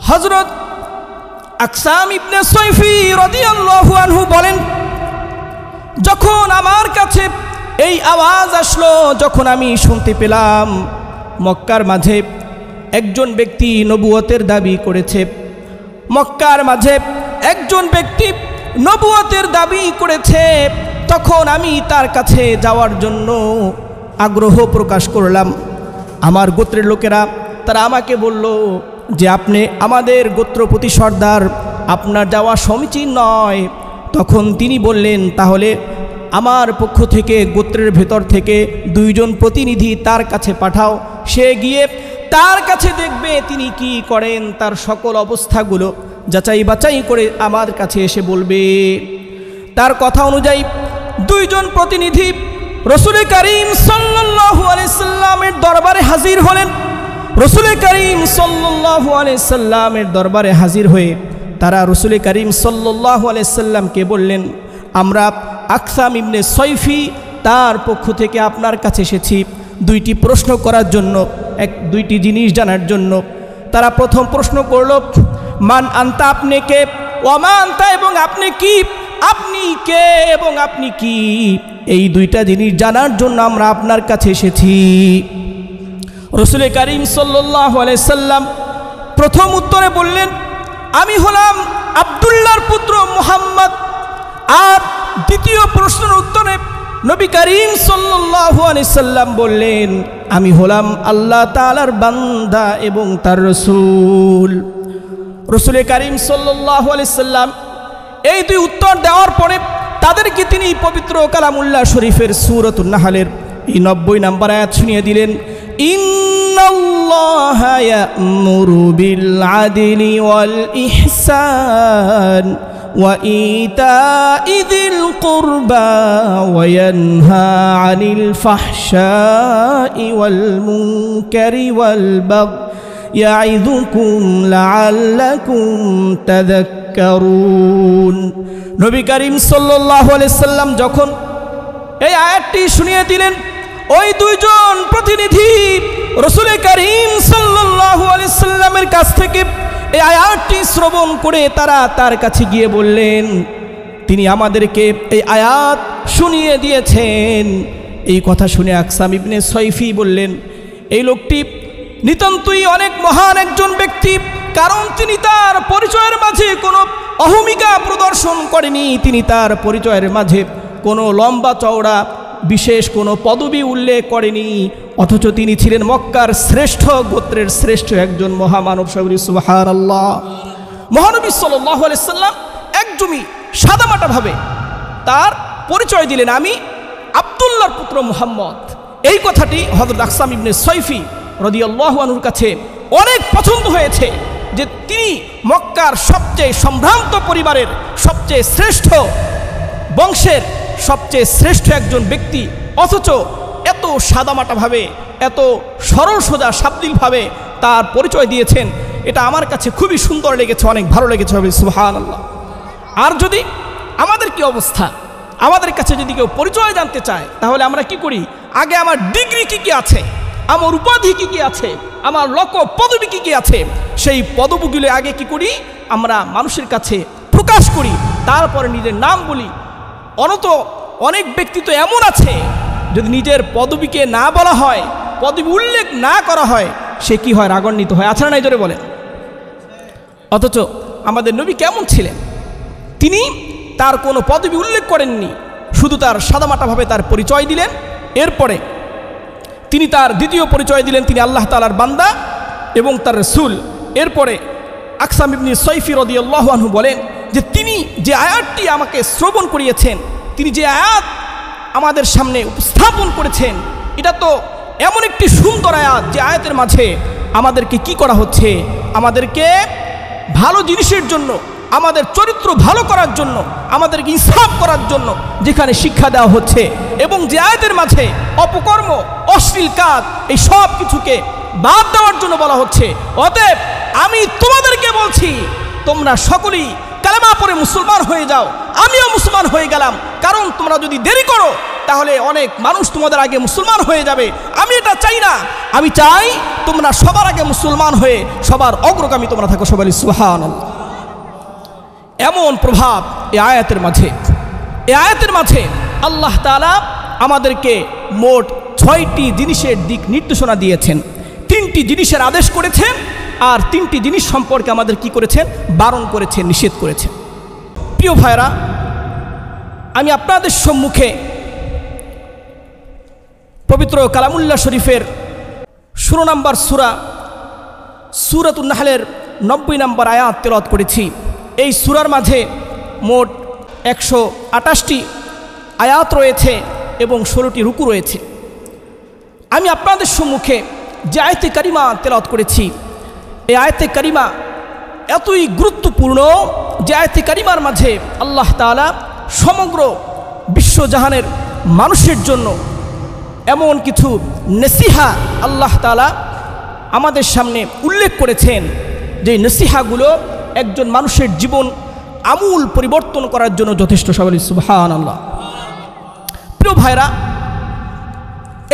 হযরত আকসাম ইবনে sci-fi রাদিয়াল্লাহু আনহু বলেন, যখন আমার কাছে এই আওয়াজ আসলো, যখন আমি শুনতে পেলাম মক্কার মাঝে একজন ব্যক্তি নবুয়তের দাবি করেছে, মক্কার মাঝে একজন ব্যক্তি নবুয়তের দাবি করেছে, তখন আমি তার কাছে যাওয়ার জন্য আগ্রহ প্রকাশ করলাম। আমার গোত্রের লোকেরা তারা আমাকে বলল যে আপনি আমাদের গোত্রপতি সর্দার, আপনার যাওয়া সমীচীন নয়। তখন তিনি বললেন, তাহলে আমার পক্ষ থেকে গোত্রের ভেতর থেকে 2 জন প্রতিনিধি তার কাছে পাঠাও, সে গিয়ে তার কাছে দেখবে তিনি কি করেন, তার সকল অবস্থাগুলো যাচাই বাছাই করে আমার কাছে এসে বলবে। তার কথা অনুযায়ী 2 জন প্রতিনিধি রাসূল করিম সাল্লাল্লাহু আলাইহি সাল্লামের দরবারে হাজির হলেন। রাসূল করিম সাল্লাল্লাহু আলাইহি সাল্লামের দরবারে হাজির হয়ে তারা রাসূল করিম সাল্লাল্লাহু আলাইহি সাল্লামকে বললেন, আমরা আকসাম ইবনে সাইফি তার পক্ষ থেকে আপনার কাছে এসেছি 2টি প্রশ্ন করার জন্য, 2টি জিনিস জানার জন্য। তারা প্রথম প্রশ্ন করল, মান আনতা, আপনি কে? ওমা আনতা, এবং আপনি কি? আপনি কে এবং আপনি কি? এই 2টা জিনিস জানার জন্য আমরা আপনার কাছে এসেছি। রাসূল করিম সাল্লাল্লাহু আলাইহি সাল্লাম প্রথম উত্তরে বললেন, আমি হলাম আব্দুল্লাহর পুত্র মুহাম্মদ। আর দ্বিতীয় প্রশ্নের উত্তরে নবী করিম সাল্লাল্লাহু আলাইহি সাল্লাম বললেন, আমি হলাম আল্লাহ তাআলার বান্দা এবং তার রাসূল। রাসূল করিম সাল্লাল্লাহু আলাইহি সাল্লাম এই 2 উত্তর দেওয়ার পরে তাদেরকে তিনি পবিত্র কালামুল্লাহ শরীফের সূরাতুন নাহলের এই 90 নম্বর আয়াত শুনিয়ে দিলেন, ইন্নাল্লাহা ইয়া'মুরু বিল আদলি ওয়াল ইহসান ওয়া ইতা'i যিল কুরবা ওয়া ইয়ানহা আনিল ফাহশাই ওয়াল মুনকারি ওয়াল বাগই ইয়া'ইযুকুম লা'আল্লাকুম তাযাক্কারুন। নবী করিম সাল্লাল্লাহু আলাইহি সাল্লাম যখন এই আয়াতটি শুনিয়ে দিলেন, ওই 2 জন প্রতিনিধি রাসূল করিম সাল্লাল্লাহু আলাইহি সাল্লামের কাছ থেকে এই আয়াতটি শ্রবণ করে তারা তার কাছে গিয়ে বললেন, তিনি আমাদেরকে এই আয়াত শুনিয়ে দিয়েছেন। এই কথা শুনে আকসাম ইবনে সাইফি বললেন, এই লোকটি নিতান্তই অনেক মহান একজন ব্যক্তি, কারণ তিনি তার পরিচয়ের মাঝে কোনো অহমিকা প্রদর্শন করেনি, তিনি তার পরিচয়ের মাঝে কোনো লম্বা চওড়া বিশেষ কোনো পদবি উল্লেখ করেনি, অথচ তিনি ছিলেন মক্কার শ্রেষ্ঠ গোত্রের শ্রেষ্ঠ একজন মহামানব। সুবহানাল্লাহ। মহানবী সাল্লাল্লাহু আলাইহি সাল্লাম একদমই সাদামাটাভাবে তার পরিচয় দিলেন, আমি আব্দুল্লাহর পুত্র মুহাম্মদ। এই কথাটি হযরত আকসাম ইবনে সাইফি রাদিয়াল্লাহু আনহুর কাছে অনেক পছন্দ হয়েছে, যে তিনি মক্কার সবচেয়ে সম্ভ্রান্ত পরিবারের সবচেয়ে শ্রেষ্ঠ বংশের সবচেয়ে শ্রেষ্ঠ একজন ব্যক্তি, অথচ এত সাদামাটাভাবে এত সরল সোজা শাব্দিকভাবে তার পরিচয় দিয়েছেন। এটা আমার কাছে খুবই সুন্দর লেগেছে, অনেক ভালো লেগেছে। সুবহানাল্লাহ। আর যদি আমাদের কি অবস্থা, আমাদের কাছে যদি কেউ পরিচয় জানতে চায়, তাহলে আমরা কি করি? আগে আমার ডিগ্রি কি কি আছে, আমার উপাধি কি কি আছে, আমার লকব পদবি কি কি আছে, সেই পদবিগুলো আগে কি করি? আমরা মানুষের কাছে প্রকাশ করি, তারপরে নিজের নাম বলি। অনেক ব্যক্তি তো এমন আছে, যদি নিজের পদবিকে না বলা হয়, পদবি উল্লেখ না করা হয়, সে কি হয়? রাগান্বিত হয়। আছে না নাই? জোরে বলেন। অথচ আমাদের নবী কেমন ছিলেন? তিনি তার কোনো পদবি উল্লেখ করেননি, শুধু তার সাদামাটাভাবে তার পরিচয় দিলেন। এরপরে তিনি তার দ্বিতীয় পরিচয় দিলেন, তিনি আল্লাহ তাআলার বান্দা এবং তার রাসূল। এরপরে আকসাম ইবনে সাইফি রাদিয়াল্লাহু আনহু বলেন যে তিনি যে আয়াতটি আমাকে শ্রবণ করিয়েছেন, তিনি যে আয়াত আমাদের সামনে উপস্থাপন করেছেন, এটা তো এমন একটি সুন্দর আয়াত, যে আয়াতের মাঝে আমাদেরকে কি করা হচ্ছে? আমাদেরকে ভালো জিনিসের জন্য, আমাদের চরিত্র ভালো করার জন্য, আমাদেরকে ইনসাফ করার জন্য যেখানে শিক্ষা দেওয়া হচ্ছে, এবং যে আয়াতের মাঝে অপকর্ম, অশ্লীল কাজ, এই সব কিছুকে বাদ দেওয়ার জন্য বলা হচ্ছে। অতএব আমি তোমাদেরকে বলছি, তোমরা সকলেই কালেমা পড়ে মুসলমান হয়ে যাও। আমিও মুসলমান হয়ে গেলাম, কারণ তোমরা যদি দেরি করো তাহলে অনেক মানুষ তোমাদের আগে মুসলমান হয়ে যাবে। আমি এটা চাই না। আমি চাই তোমরা সবার আগে মুসলমান হয়ে সবার অগ্রগামী তোমরা থাকো, সবাই সুবহানাল্লাহ। এমন প্রভাব এই আয়াতের মাঝে। এই আয়াতের মাঝে আল্লাহ তাআলা আমাদেরকে মোট 6টি জিনিসের দিক নির্দেশনা দিয়েছেন, 3টি জিনিসের আদেশ করেছেন, আর 3টি জিনিস সম্পর্কে আমাদের কি করেছেন, বারণ করেছেন, নিষেধ করেছেন। প্রিয় ভাইরা, আমি আপনাদের সম্মুখে পবিত্র কালামুল্লাহ শরীফের 16 নম্বর সূরাতুন নাহলের 90 নম্বর আয়াত তেলাওয়াত করেছি। এই সূরার মাঝে মোট 128টি আয়াত রয়েছে এবং 16টি রুকু রয়েছে। আমি আপনাদের সম্মুখে যে আয়াতে কারিমা তেলাওয়াত করেছি, এই আয়াতে কারিমা এতই গুরুত্বপূর্ণ যে আয়াতে কারিমার মাঝে আল্লাহ তাআলা সমগ্র বিশ্বজাহানের মানুষের জন্য এমন কিছু নসিহা আল্লাহ তাআলা আমাদের সামনে উল্লেখ করেছেন, যে নসিহাগুলো একজন মানুষের জীবন আমূল পরিবর্তন করার জন্য যথেষ্ট। সবাই সুবহানাল্লাহ। প্রিয় ভাইরা,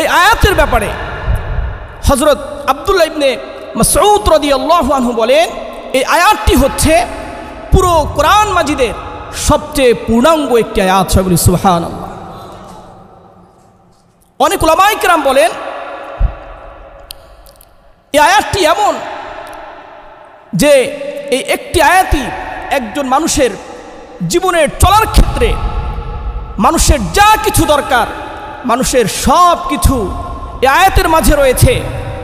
এই আয়াতের ব্যাপারে হযরত আব্দুল্লাহ ইবনে মাসউদ রাদিয়াল্লাহু আনহু বলেন, এই আয়াতটি হচ্ছে পুরো কোরআন মাজিদের সবচেয়ে পূর্ণাঙ্গ একটি আয়াত। সবাই সুবহানাল্লাহ। অনেক উলামায়ে কেরাম বলেন, এই আয়াতটি এমন যে এই একটি আয়াতই একজন মানুষের জীবনের চলার ক্ষেত্রে মানুষের যা কিছু দরকার, মানুষের সব কিছু এই আয়াতের মাঝে রয়েছে,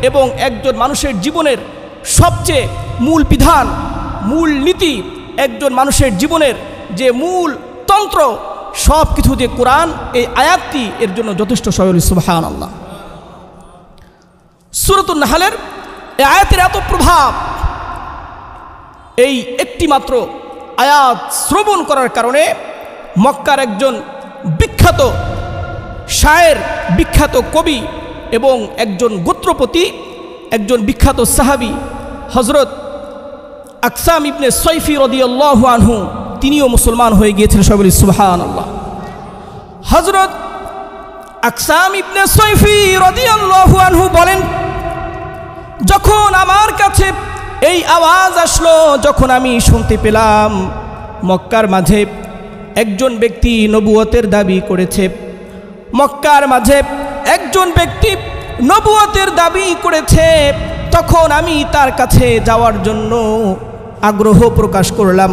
এবং একজন মানুষের জীবনের সবচেয়ে মূল বিধান, মূল নীতি, একজন মানুষের জীবনের যে মূল তন্ত্র, সব কিছু যে কোরআন, এই আয়াতটি এর জন্য যথেষ্ট। সবাই সুবহানাল্লাহ। সূরাতুন নাহলের এই আয়াতের এত প্রভাব, এই একটি মাত্র আয়াত শ্রবণ করার কারণে মক্কার একজন বিখ্যাত শায়ের, বিখ্যাত কবি এবং একজন গোত্রপতি, একজন বিখ্যাত সাহাবী হযরত আকসাম ইবনে সয়ফি রাদিয়াল্লাহু আনহু, তিনিও মুসলমান হয়ে গিয়েছিলেন। সবাই সুবহানাল্লাহ। হযরত আকসাম ইবনে সয়ফি রাদিয়াল্লাহু আনহু বলেন, যখন আমার কাছে এই আওয়াজ আসলো, যখন আমি শুনতে পেলাম মক্কার মাঝে একজন ব্যক্তি নবুয়তের দাবি করেছে, মক্কার মাঝে একজন ব্যক্তি নবুয়তের দাবি করেছে, তখন আমি তার কাছে যাওয়ার জন্য আগ্রহ প্রকাশ করলাম।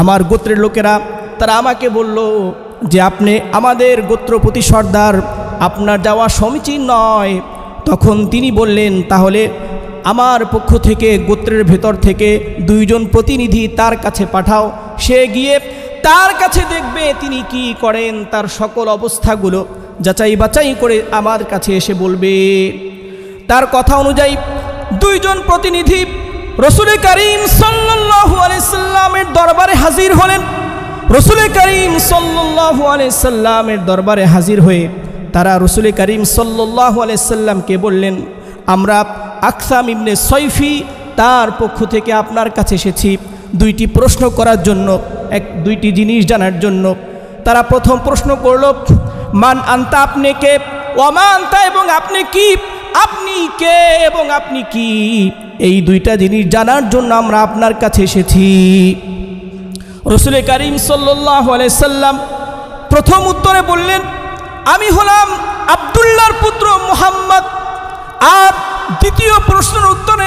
আমার গোত্রের লোকেরা তারা আমাকে বলল যে আপনি আমাদের গোত্রপতি সর্দার, আপনার যাওয়া সমীচীন নয়। তখন তিনি বললেন, তাহলে আমার পক্ষ থেকে গোত্রের ভেতর থেকে 2 জন প্রতিনিধি তার কাছে পাঠাও, সে গিয়ে তার কাছে দেখবে তিনি কি করেন, তার সকল অবস্থাগুলো যাচাই বাছাই করে আমার কাছে এসে বলবে। তার কথা অনুযায়ী 2 জন প্রতিনিধি রাসূল কারীম সাল্লাল্লাহু আলাইহি সাল্লামের দরবারে হাজির হলেন। রাসূল কারীম সাল্লাল্লাহু আলাইহি সাল্লামের দরবারে হাজির হয়ে তারা রাসূল কারীম সাল্লাল্লাহু আলাইহি সাল্লামকে বললেন, আমরা আকসাম ইবনে সয়ফি তার পক্ষ থেকে আপনার কাছে এসেছি 2টি প্রশ্ন করার জন্য, 2টি জিনিস জানার জন্য। তারা প্রথম প্রশ্ন করল, মান আনতা, আপনি কে, ওমা আনতা, এবং আপনি কি, আপনি কে এবং আপনি কি, এই 2টা জিনিস জানার জন্য আমরা আপনার কাছে এসেছি। রাসূল কারীম সাল্লাল্লাহু আলাইহি সাল্লাম প্রথম উত্তরে বললেন, আমি হলাম আব্দুল্লাহর পুত্র মুহাম্মদ। আর দ্বিতীয় প্রশ্নের উত্তরে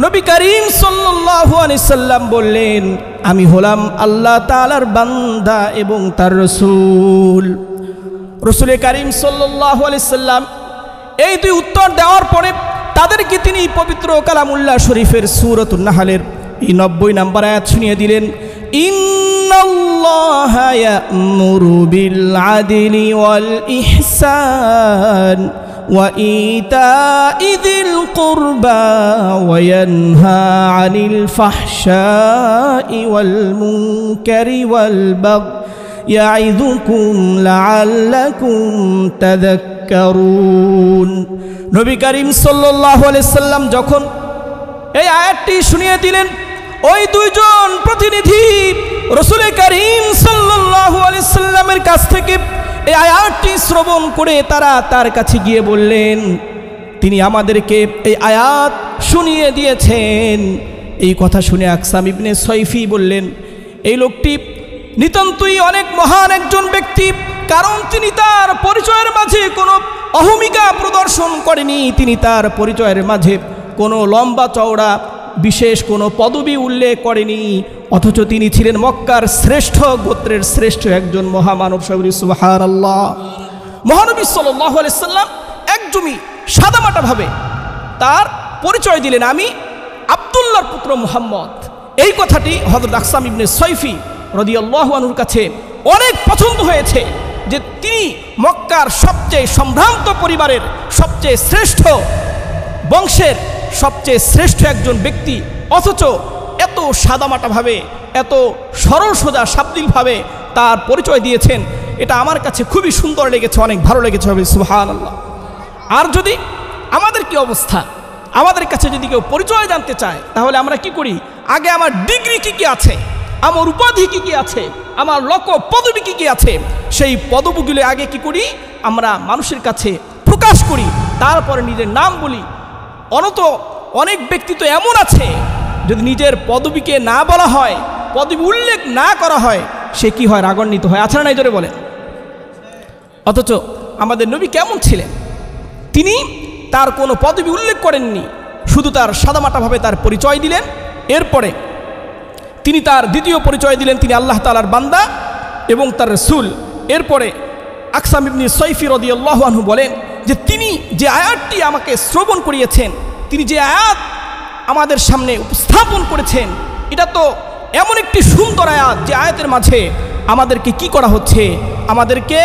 নবী করিম সাল্লাল্লাহু আলাইহি সাল্লাম বললেন, আমি হলাম আল্লাহ তাআলার বান্দা এবং তার রাসূল। রাসূল করিম সাল্লাল্লাহু আলাইহি সাল্লাম এই 2 উত্তর দেওয়ার পরে তাদেরকে তিনি পবিত্র কালামুল্লাহ শরীফের সূরাতুন নাহলের এই 90 নম্বর আয়াত শুনিয়ে দিলেন, ইন্নাল্লাহা ইয়া'মুরু বিল আদলি ওয়াল ইহসান ওয়া ইতা'i যিল কুরবা ওয়া ইয়ানহা আনিল ফাহশাই ওয়াল মুনকারি ওয়াল বাগই ইয়া'ইযুকুম লা'আল্লাকুম তাযাক্কারুন। নবী করিম সাল্লাল্লাহু আলাইহি সাল্লাম যখন এই আয়াতটি শুনিয়ে দিলেন, ওই 2 জন প্রতিনিধি রাসূল করিম সাল্লাল্লাহু আলাইহি সাল্লামের কাছ থেকে এই আয়াতটি শ্রবণ করে তারা তার কাছে গিয়ে বললেন, তিনি আমাদেরকে এই আয়াত শুনিয়ে দিয়েছেন। এই কথা শুনে আকসাম ইবনে সয়ফি বললেন, এই লোকটি নিতান্তই অনেক মহান একজন ব্যক্তি, কারণ তিনি তার পরিচয়ের মাঝে কোনো অহমিকা প্রদর্শন করেনি, তিনি তার পরিচয়ের মাঝে কোনো লম্বা চওড়া বিশেষ কোনো পদবি উল্লেখ করেনি, অথচ তিনি ছিলেন মক্কার শ্রেষ্ঠ গোত্রের শ্রেষ্ঠ একজন মহামানব। সুবহানাল্লাহ। মহানবী সাল্লাল্লাহু আলাইহি সাল্লাম একদমই সাদামাটাভাবে তার পরিচয় দিলেন, আমি আব্দুল্লাহর পুত্র মুহাম্মদ। এই কথাটি হযরত আকসাম ইবনে সয়ফি রাদিয়াল্লাহু আনহুর কাছে অনেক পছন্দ হয়েছে, যে তিনি মক্কার সবচেয়ে সম্ভ্রান্ত পরিবারের সবচেয়ে শ্রেষ্ঠ বংশের সবচেয়ে শ্রেষ্ঠ একজন ব্যক্তি, অথচ এত সাদামাটাভাবে এত সরল সোজা শাব্দিকভাবে তার পরিচয় দিয়েছেন। এটা আমার কাছে খুবই সুন্দর লেগেছে, অনেক ভালো লেগেছে। সুবহানাল্লাহ। আর যদি আমাদের কি অবস্থা, আমাদের কাছে যদি কেউ পরিচয় জানতে চায়, তাহলে আমরা কি করি? আগে আমার ডিগ্রি কি কি আছে, আমার উপাধি কি কি আছে, আমার লকব পদবি কি কি আছে, সেই পদবিগুলো আগে কি করি? আমরা মানুষের কাছে প্রকাশ করি, তারপরে নিজের নাম বলি। অনেক ব্যক্তি তো এমন আছে, যদি নিজের পদবিকে না বলা হয়, পদবি উল্লেখ না করা হয়, সে কি হয়? রাগান্বিত হয়। আছে না নাই? জোরে বলেন। অথচ আমাদের নবী কেমন ছিলেন? তিনি তার কোনো পদবি উল্লেখ করেননি, শুধু তার সাদামাটাভাবে তার পরিচয় দিলেন। এরপরে তিনি তার দ্বিতীয় পরিচয় দিলেন, তিনি আল্লাহ তাআলার বান্দা এবং তার রাসূল। এরপরে আকসাম ইবনে সয়ফি রাদিয়াল্লাহু আনহু বলেন যে তিনি যে আয়াতটি আমাকে শ্রবণ করিয়েছেন, তিনি যে আয়াত আমাদের সামনে উপস্থাপন করেছেন, এটা তো এমন একটি সুন্দর আয়াত, যে আয়াতের মাঝে আমাদেরকে কি করা হচ্ছে? আমাদেরকে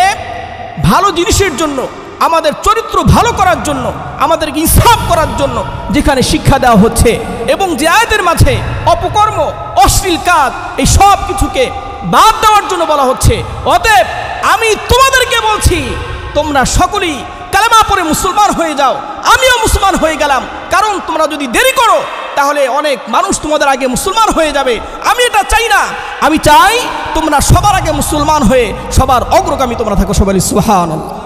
ভালো জিনিসের জন্য, আমাদের চরিত্র ভালো করার জন্য, আমাদেরকে ইনসাফ করার জন্য যেখানে শিক্ষা দেওয়া হচ্ছে, এবং যে আয়াতের মাঝে অপকর্ম, অশ্লীল কাজ, এই সব কিছুকে বাদ দেওয়ার জন্য বলা হচ্ছে। অতএব আমি তোমাদেরকে বলছি, তোমরা সকলেই কালেমা পড়ে মুসলমান হয়ে যাও। আমিও মুসলমান হয়ে গেলাম, কারণ তোমরা যদি দেরি করো তাহলে অনেক মানুষ তোমাদের আগে মুসলমান হয়ে যাবে। আমি এটা চাই না, আমি চাই তোমরা সবার আগে মুসলমান হয়ে সবার অগ্রগামী তোমরা থাকো। সবাই সুবহানাল্লাহ।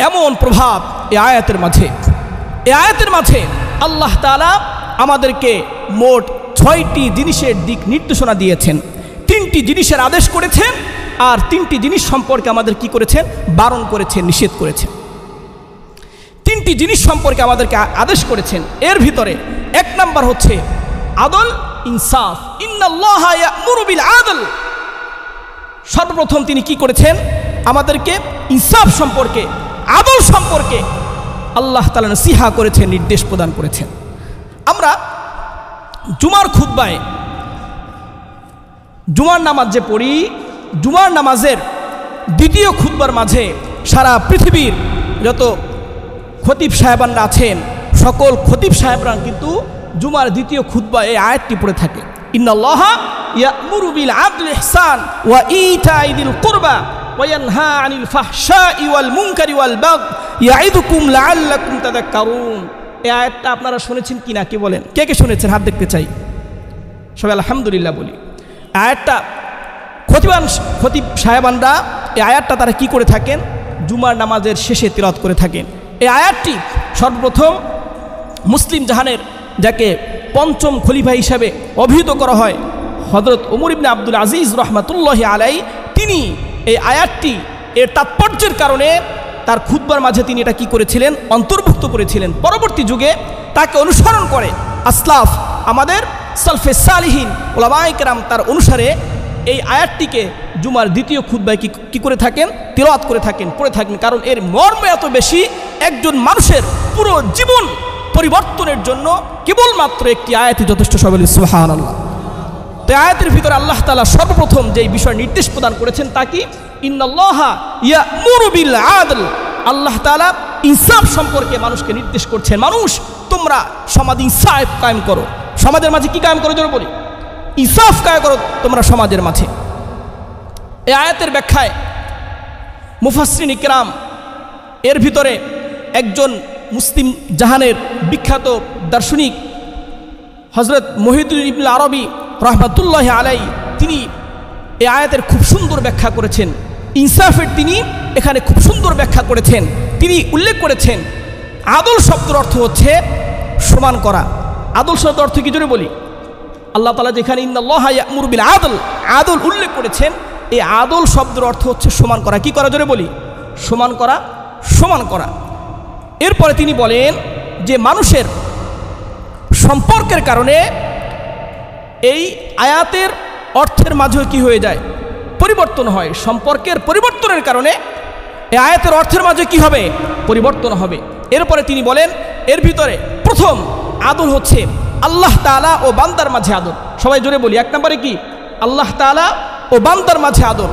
এমন প্রভাব এই আয়াতের মাঝে। এই আয়াতের মাঝে আল্লাহ তাআলা আমাদেরকে মোট 6টি জিনিসের দিক নির্দেশনা দিয়েছেন, 3টি জিনিসের আদেশ করেছেন, আর 3টি জিনিস সম্পর্কে আমাদের কি করেছেন? বারণ করেছেন, নিষেধ করেছেন। 3টি জিনিস সম্পর্কে আমাদেরকে আদেশ করেছেন। এর ভিতরে 1 নাম্বার হচ্ছে আদল, ইনসাফ। ইন্নাল্লাহা ইয়া'মুরু বিল আদল। সর্বপ্রথম তিনি কি করেছেন? আমাদেরকে ইনসাফ সম্পর্কে, আদল সম্পর্কে আল্লাহ তাআলা নসিহা করেছেন, নির্দেশ প্রদান করেছেন। আমরা জুমার খুতবায়, জুমার নামাজ যে পড়ি, জুমার নামাজের দ্বিতীয় খুতবার মাঝে সারা পৃথিবীর যত খতিব সাহেবানরা আছেন, সকল খতিব সাহেবরা কিন্তু জুমার দ্বিতীয় খুতবায় এই আয়াতটি পড়ে থাকে, ইন্নাল্লাহা ইয়া'মুরু বিল আদলি ইহসান ওয়া ইতাই যিল কুরবা ওয়া ইয়ানহা আনিল ফাহশাই ওয়াল মুনকারি ওয়াল বাগই ইয়াইদুকুম লাআল্লাকুম তাযাক্কারুন। এই আয়াতটা আপনারা শুনেছেন কিনা? কে বলেন? কে কে শুনেছেন? হাত দেখতে চাই। সবাই আলহামদুলিল্লাহ বলি। আয়াতটা খতিব সাহেবানরা এই আয়াতটা তারা কি করে থাকেন? জুমার নামাজের শেষে তিলাওয়াত করে থাকেন। এই আয়াতটি সর্বপ্রথম মুসলিম জাহানের, যাকে পঞ্চম খলিফা হিসাবে অভিহিত করা হয়, হযরত ওমর ইবনে আব্দুল আজিজ রাহমাতুল্লাহি আলাইহি, তিনি এই আয়াতটি এর তাৎপর্যের কারণে তার খুতবার মাঝে তিনি এটা কি করেছিলেন? অন্তর্ভুক্ত করেছিলেন। পরবর্তী যুগে তাকে অনুসরণ করে আসলাফ, আমাদের সালফে সালিহিন উলামায়ে কেরাম, তার অনুসারে এই আয়াতটিকে জুমার দ্বিতীয় খুতবায় কি করে থাকেন? তিলাওয়াত করে থাকেন, পড়ে থাকেন। কারণ এর মর্ম এত বেশি, একজন মানুষের পুরো জীবন পরিবর্তনের জন্য কেবলমাত্র একটি আয়াতই যথেষ্ট। সবাই সুবহানাল্লাহ। তো আয়াতের ভিতরে আল্লাহ তাআলা সর্বপ্রথম যেই বিষয় নির্দেশ প্রদান করেছেন তা কি? ইন্নাল্লাহা ইয়া'মুরু বিল আদল। আল্লাহ তাআলা ইনসাফ সম্পর্কে মানুষকে নির্দেশ করছেন, মানুষ তোমরা সমাজে ইনসাফ কায়েম করো। সমাজের মাঝে কি কায়েম করো? জোরে বলি, ইনসাফ কায়েম করো তোমরা সমাজের মাঝে। এই আয়াতের ব্যাখ্যায় মুফাসসিরিন ইকরাম, এর ভিতরে একজন মুসলিম জাহানের বিখ্যাত দার্শনিক হযরত মুহিউদ্দিন ইবনে আরবি রাহমাতুল্লাহি আলাইহি, তিনি এই আয়াতের খুব সুন্দর ব্যাখ্যা করেছেন। ইনসাফের তিনি এখানে খুব সুন্দর ব্যাখ্যা করেছেন। তিনি উল্লেখ করেছেন আদল শব্দের অর্থ হচ্ছে সমান করা। আদল শব্দের অর্থ কি জোরে বলি? আল্লাহ তাআলা যেখানে ইন্নাল্লাহা ইয়া'মুরু বিল আদল, আদল উল্লেখ করেছেন, এই আদল শব্দের অর্থ হচ্ছে সমান করা। কি করা জোরে বলি? সমান করা, সমান করা। এরপরে তিনি বলেন যে মানুষের সম্পর্কের কারণে এই আয়াতের অর্থের মাঝে কি হয়ে যায়? পরিবর্তন হয়। সম্পর্কের পরিবর্তনের কারণে এই আয়াতের অর্থের মাঝে কি হবে? পরিবর্তন হবে। এরপরে তিনি বলেন এর ভিতরে প্রথম আদল হচ্ছে আল্লাহ তাআলা ও বান্দার মাঝে আদল। সবাই জোরে বলি, এক নম্বরে কি? আল্লাহ তাআলা ও বান্দার মাঝে আদল।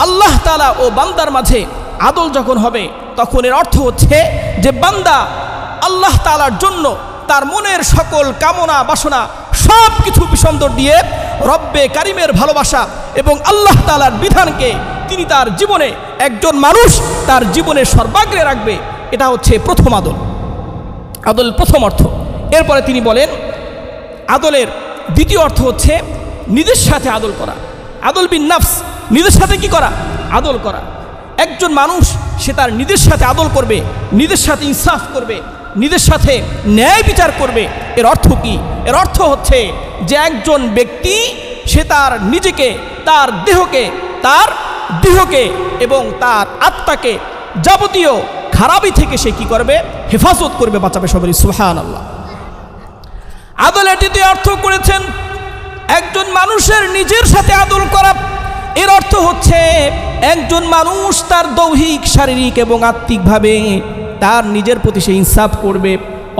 আল্লাহ তাআলা ও বান্দার মাঝে আদল যখন হবে তখন এর অর্থ হচ্ছে যে বান্দা আল্লাহ তাআলার জন্য তার মনের সকল কামনা বাসনা সব কিছু বিসর্জন দিয়ে রব্বে কারিমের ভালোবাসা এবং আল্লাহ তাআলার বিধানকে তিনি তার জীবনে, একজন মানুষ তার জীবনে সর্বাগ্রে রাখবে। এটা হচ্ছে প্রথম আদল, আদল প্রথম অর্থ। এরপরে তিনি বলেন আদলের দ্বিতীয় অর্থ হচ্ছে নিজের সাথে আদল করা। আদল বিন নাফস, নিজের সাথে কি করা? আদল করা। একজন মানুষ সে তার নিজের সাথে আদল করবে, নিজের সাথে ইনসাফ করবে, নিজের সাথে ন্যায় বিচার করবে। এর অর্থ কি? এর অর্থ হচ্ছে যে একজন ব্যক্তি সে তার নিজেকে, তার দেহকে এবং তার আত্মাকে যাবতীয় খারাপি থেকে সে কি করবে? হেফাজত করবে, বাঁচাবে। সবাই সুবহানাল্লাহ। আদলের দ্বিতীয় অর্থ করেছেন একজন মানুষের নিজের সাথে আদল করা। এর অর্থ হচ্ছে একজন মানুষ তার দৈহিক, শারীরিক এবং আত্মিকভাবে তার নিজের প্রতি সে ইনসাফ করবে,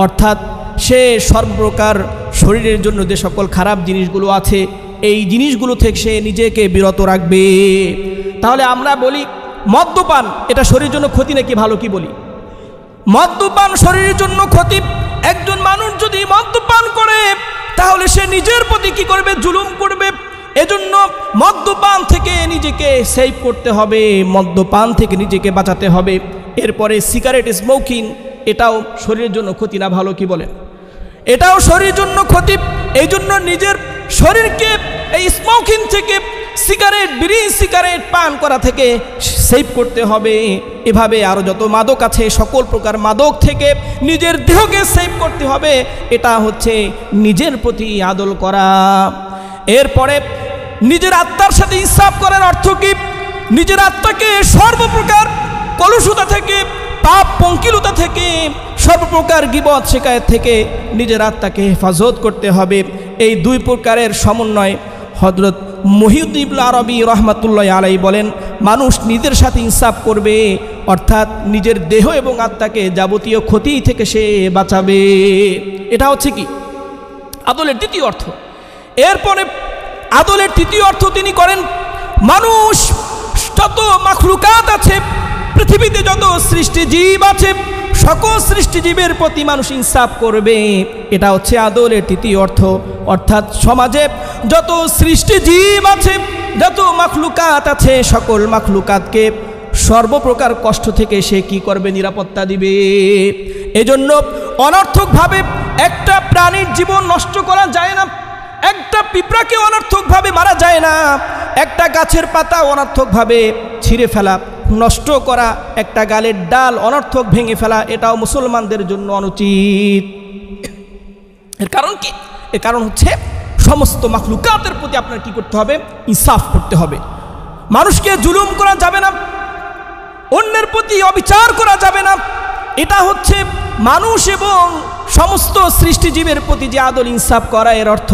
অর্থাৎ সে সর্বপ্রকার শরীরের জন্য যে সকল খারাপ জিনিসগুলো আছে এই জিনিসগুলো থেকে সে নিজেকে বিরত রাখবে। তাহলে আমরা বলি মদ্যপান এটা শরীরের জন্য ক্ষতি নাকি ভালো? কি বলি? মদ্যপান শরীরের জন্য ক্ষতি। একজন মানুষ যদি মদ্যপান করে তাহলে সে নিজের প্রতি কি করবে? জুলুম করবে। এজন্য মদ্যপান থেকে নিজেকে সেভ করতে হবে, মদ্যপান থেকে নিজেকে বাঁচাতে হবে। এরপরে সিগারেট স্মোকিং, এটাও শরীরের জন্য ক্ষতি না ভালো? কি বলেন? এটাও শরীরের জন্য ক্ষতি। এই জন্য নিজের শরীরকে এই স্মোকিং থেকে, সিগারেট, বিড়ি সিগারেট পান করা থেকে সেভ করতে হবে। এভাবে আরও যত মাদক আছে সকল প্রকার মাদক থেকে নিজের দেহকে সেভ করতে হবে। এটা হচ্ছে নিজের প্রতি আদল করা। এরপরে নিজের আত্মার সাথে ইনসাফ করার অর্থ কি? নিজের আত্মাকে সর্বপ্রকার কলুষতা থেকে, পাপ পঙ্কিলতা থেকে, সর্বপ্রকার গীবত শিকায়ত থেকে নিজের আত্মাকে হেফাজত করতে হবে। এই দুই প্রকারের সমন্বয় হযরত মুহিউদ্দিন ইবনে আরবী রাহমাতুল্লাহি আলাইহি বলেন মানুষ নিজের সাথে ইনসাফ করবে, অর্থাৎ নিজের দেহ এবং আত্মাকে যাবতীয় ক্ষতি থেকে সে বাঁচাবে। এটা হচ্ছে কি? আদলের দ্বিতীয় অর্থ। এরপরে আদলের তৃতীয় অর্থ তিনি করেন মানুষ যত মাখলুকাত আছে, পৃথিবীতে যত সৃষ্টিজীব আছে সকল সৃষ্টিজীবের প্রতি মানুষ ইনসাফ করবে। এটা হচ্ছে আদলের তৃতীয় অর্থ। অর্থাৎ সমাজে যত সৃষ্টিজীব আছে, যত মাখলুকাত আছে সকল মাখলুকাতকে সর্বপ্রকার কষ্ট থেকে সে কি করবে? নিরাপত্তা দিবে। এজন্য অনর্থকভাবে একটা প্রাণীর জীবন নষ্ট করা যায় না। একটা পিঁপড়াকে অনর্থকভাবে মারা যায় না। একটা গাছের পাতা অনর্থকভাবে ছিঁড়ে ফেলা, নষ্ট করা, একটা গালের ডাল অনর্থক ভেঙে ফেলা, এটাও মুসলমানদের জন্য অনুচিত। এর কারণ কি? এর কারণ হচ্ছে সমস্ত মাখলুকাতের প্রতি আপনার কি করতে হবে? ইনসাফ করতে হবে। মানুষকে জুলুম করা যাবে না, অন্যের প্রতি অবিচার করা যাবে না। এটা হচ্ছে মানুষ এবং সমস্ত সৃষ্টিজীবের প্রতি যে আদল ইনসাফ করা। এর অর্থ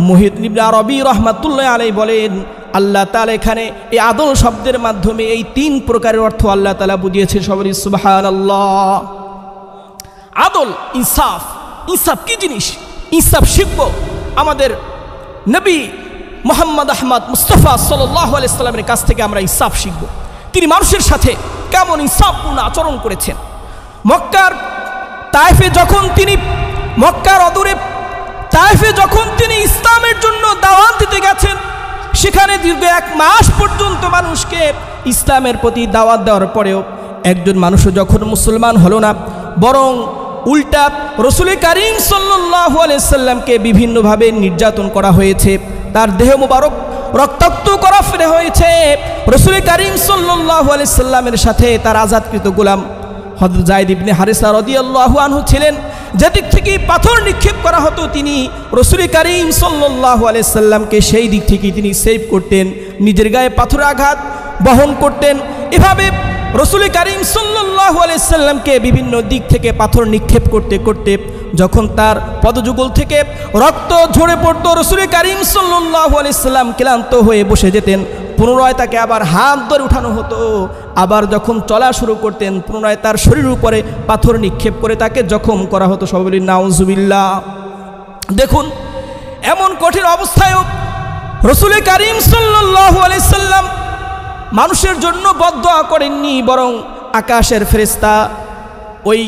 মুহিউদ্দিন ইবনে আরবী রাহমাতুল্লাহি আলাইহি বলেন আল্লাহ তাআলা এখানে এই আদল শব্দের মাধ্যমে এই তিন প্রকারের অর্থ আল্লাহ তাআলা বুঝিয়েছেন। সবাই সুবহানাল্লাহ। আদল, ইনসাফ। ইনসাফ কি জিনিস? ইনসাফ শিখব আমাদের নবী মুহাম্মদ আহমদ মুস্তাফা সাল্লাল্লাহু আলাইহি সাল্লামের কাছ থেকে আমরা ইনসাফ শিখব। তিনি মানুষের সাথে কেমন ইনসাফপূর্ণ আচরণ করেছেন। মক্কার তায়েফে যখন তিনি, মক্কার অদূরে তায়েফে যখন তিনি ইসলামের জন্য দাওয়াত দিতে গেছেন, সেখানে দীর্ঘ 1 মাস পর্যন্ত মানুষকে ইসলামের প্রতি দাওয়াত দেওয়ার পরেও একজন মানুষও যখন মুসলমান হলো না, বরং উল্টা রাসূল কারীম সাল্লাল্লাহু আলাইহি সাল্লামকে বিভিন্নভাবে নির্যাতন করা হয়েছে, তার দেহ মোবারক রক্তাক্ত করা ফেলে হয়েছে। রাসূল কারীম সাল্লাল্লাহু আলাইহি সাল্লামের সাথে তার আজাদকৃত গোলাম হযরত যায়েদ ইবনে হারিসা রাদিয়াল্লাহু আনহু ছিলেন, যেদিক থেকে পাথর নিক্ষেপ করা হতো তিনি রাসূল করিম সাল্লাল্লাহু আলাইহি সাল্লামকে সেই দিক থেকে তিনি সেভ করতেন, নিজের গায়ে পাথর আঘাত বহন করতেন। এভাবে রাসূল করিম সাল্লাল্লাহু আলাইহি সাল্লামকে বিভিন্ন দিক থেকে পাথর নিক্ষেপ করতে করতে যখন তার পদযুগল থেকে রক্ত ঝরে পড়তো, রাসূল করিম সাল্লাল্লাহু আলাইহি সাল্লাম ক্লান্ত হয়ে বসে যেতেন। পুনরায় তাকে আবার হাত ধরে উঠানো হতো, আবার যখন চলা শুরু করতেন পুনরায় তার শরীরের উপরে পাথর নিক্ষেপ করে তাকে জখম করা হতো। সবাই বলি নাউজুবিল্লাহ। দেখুন এমন কঠিন অবস্থায়ও রাসূল করিম সাল্লাল্লাহু আলাইহি সাল্লাম মানুষের জন্য বদদোয়া করেননি, বরং আকাশের ফেরেশতা ওই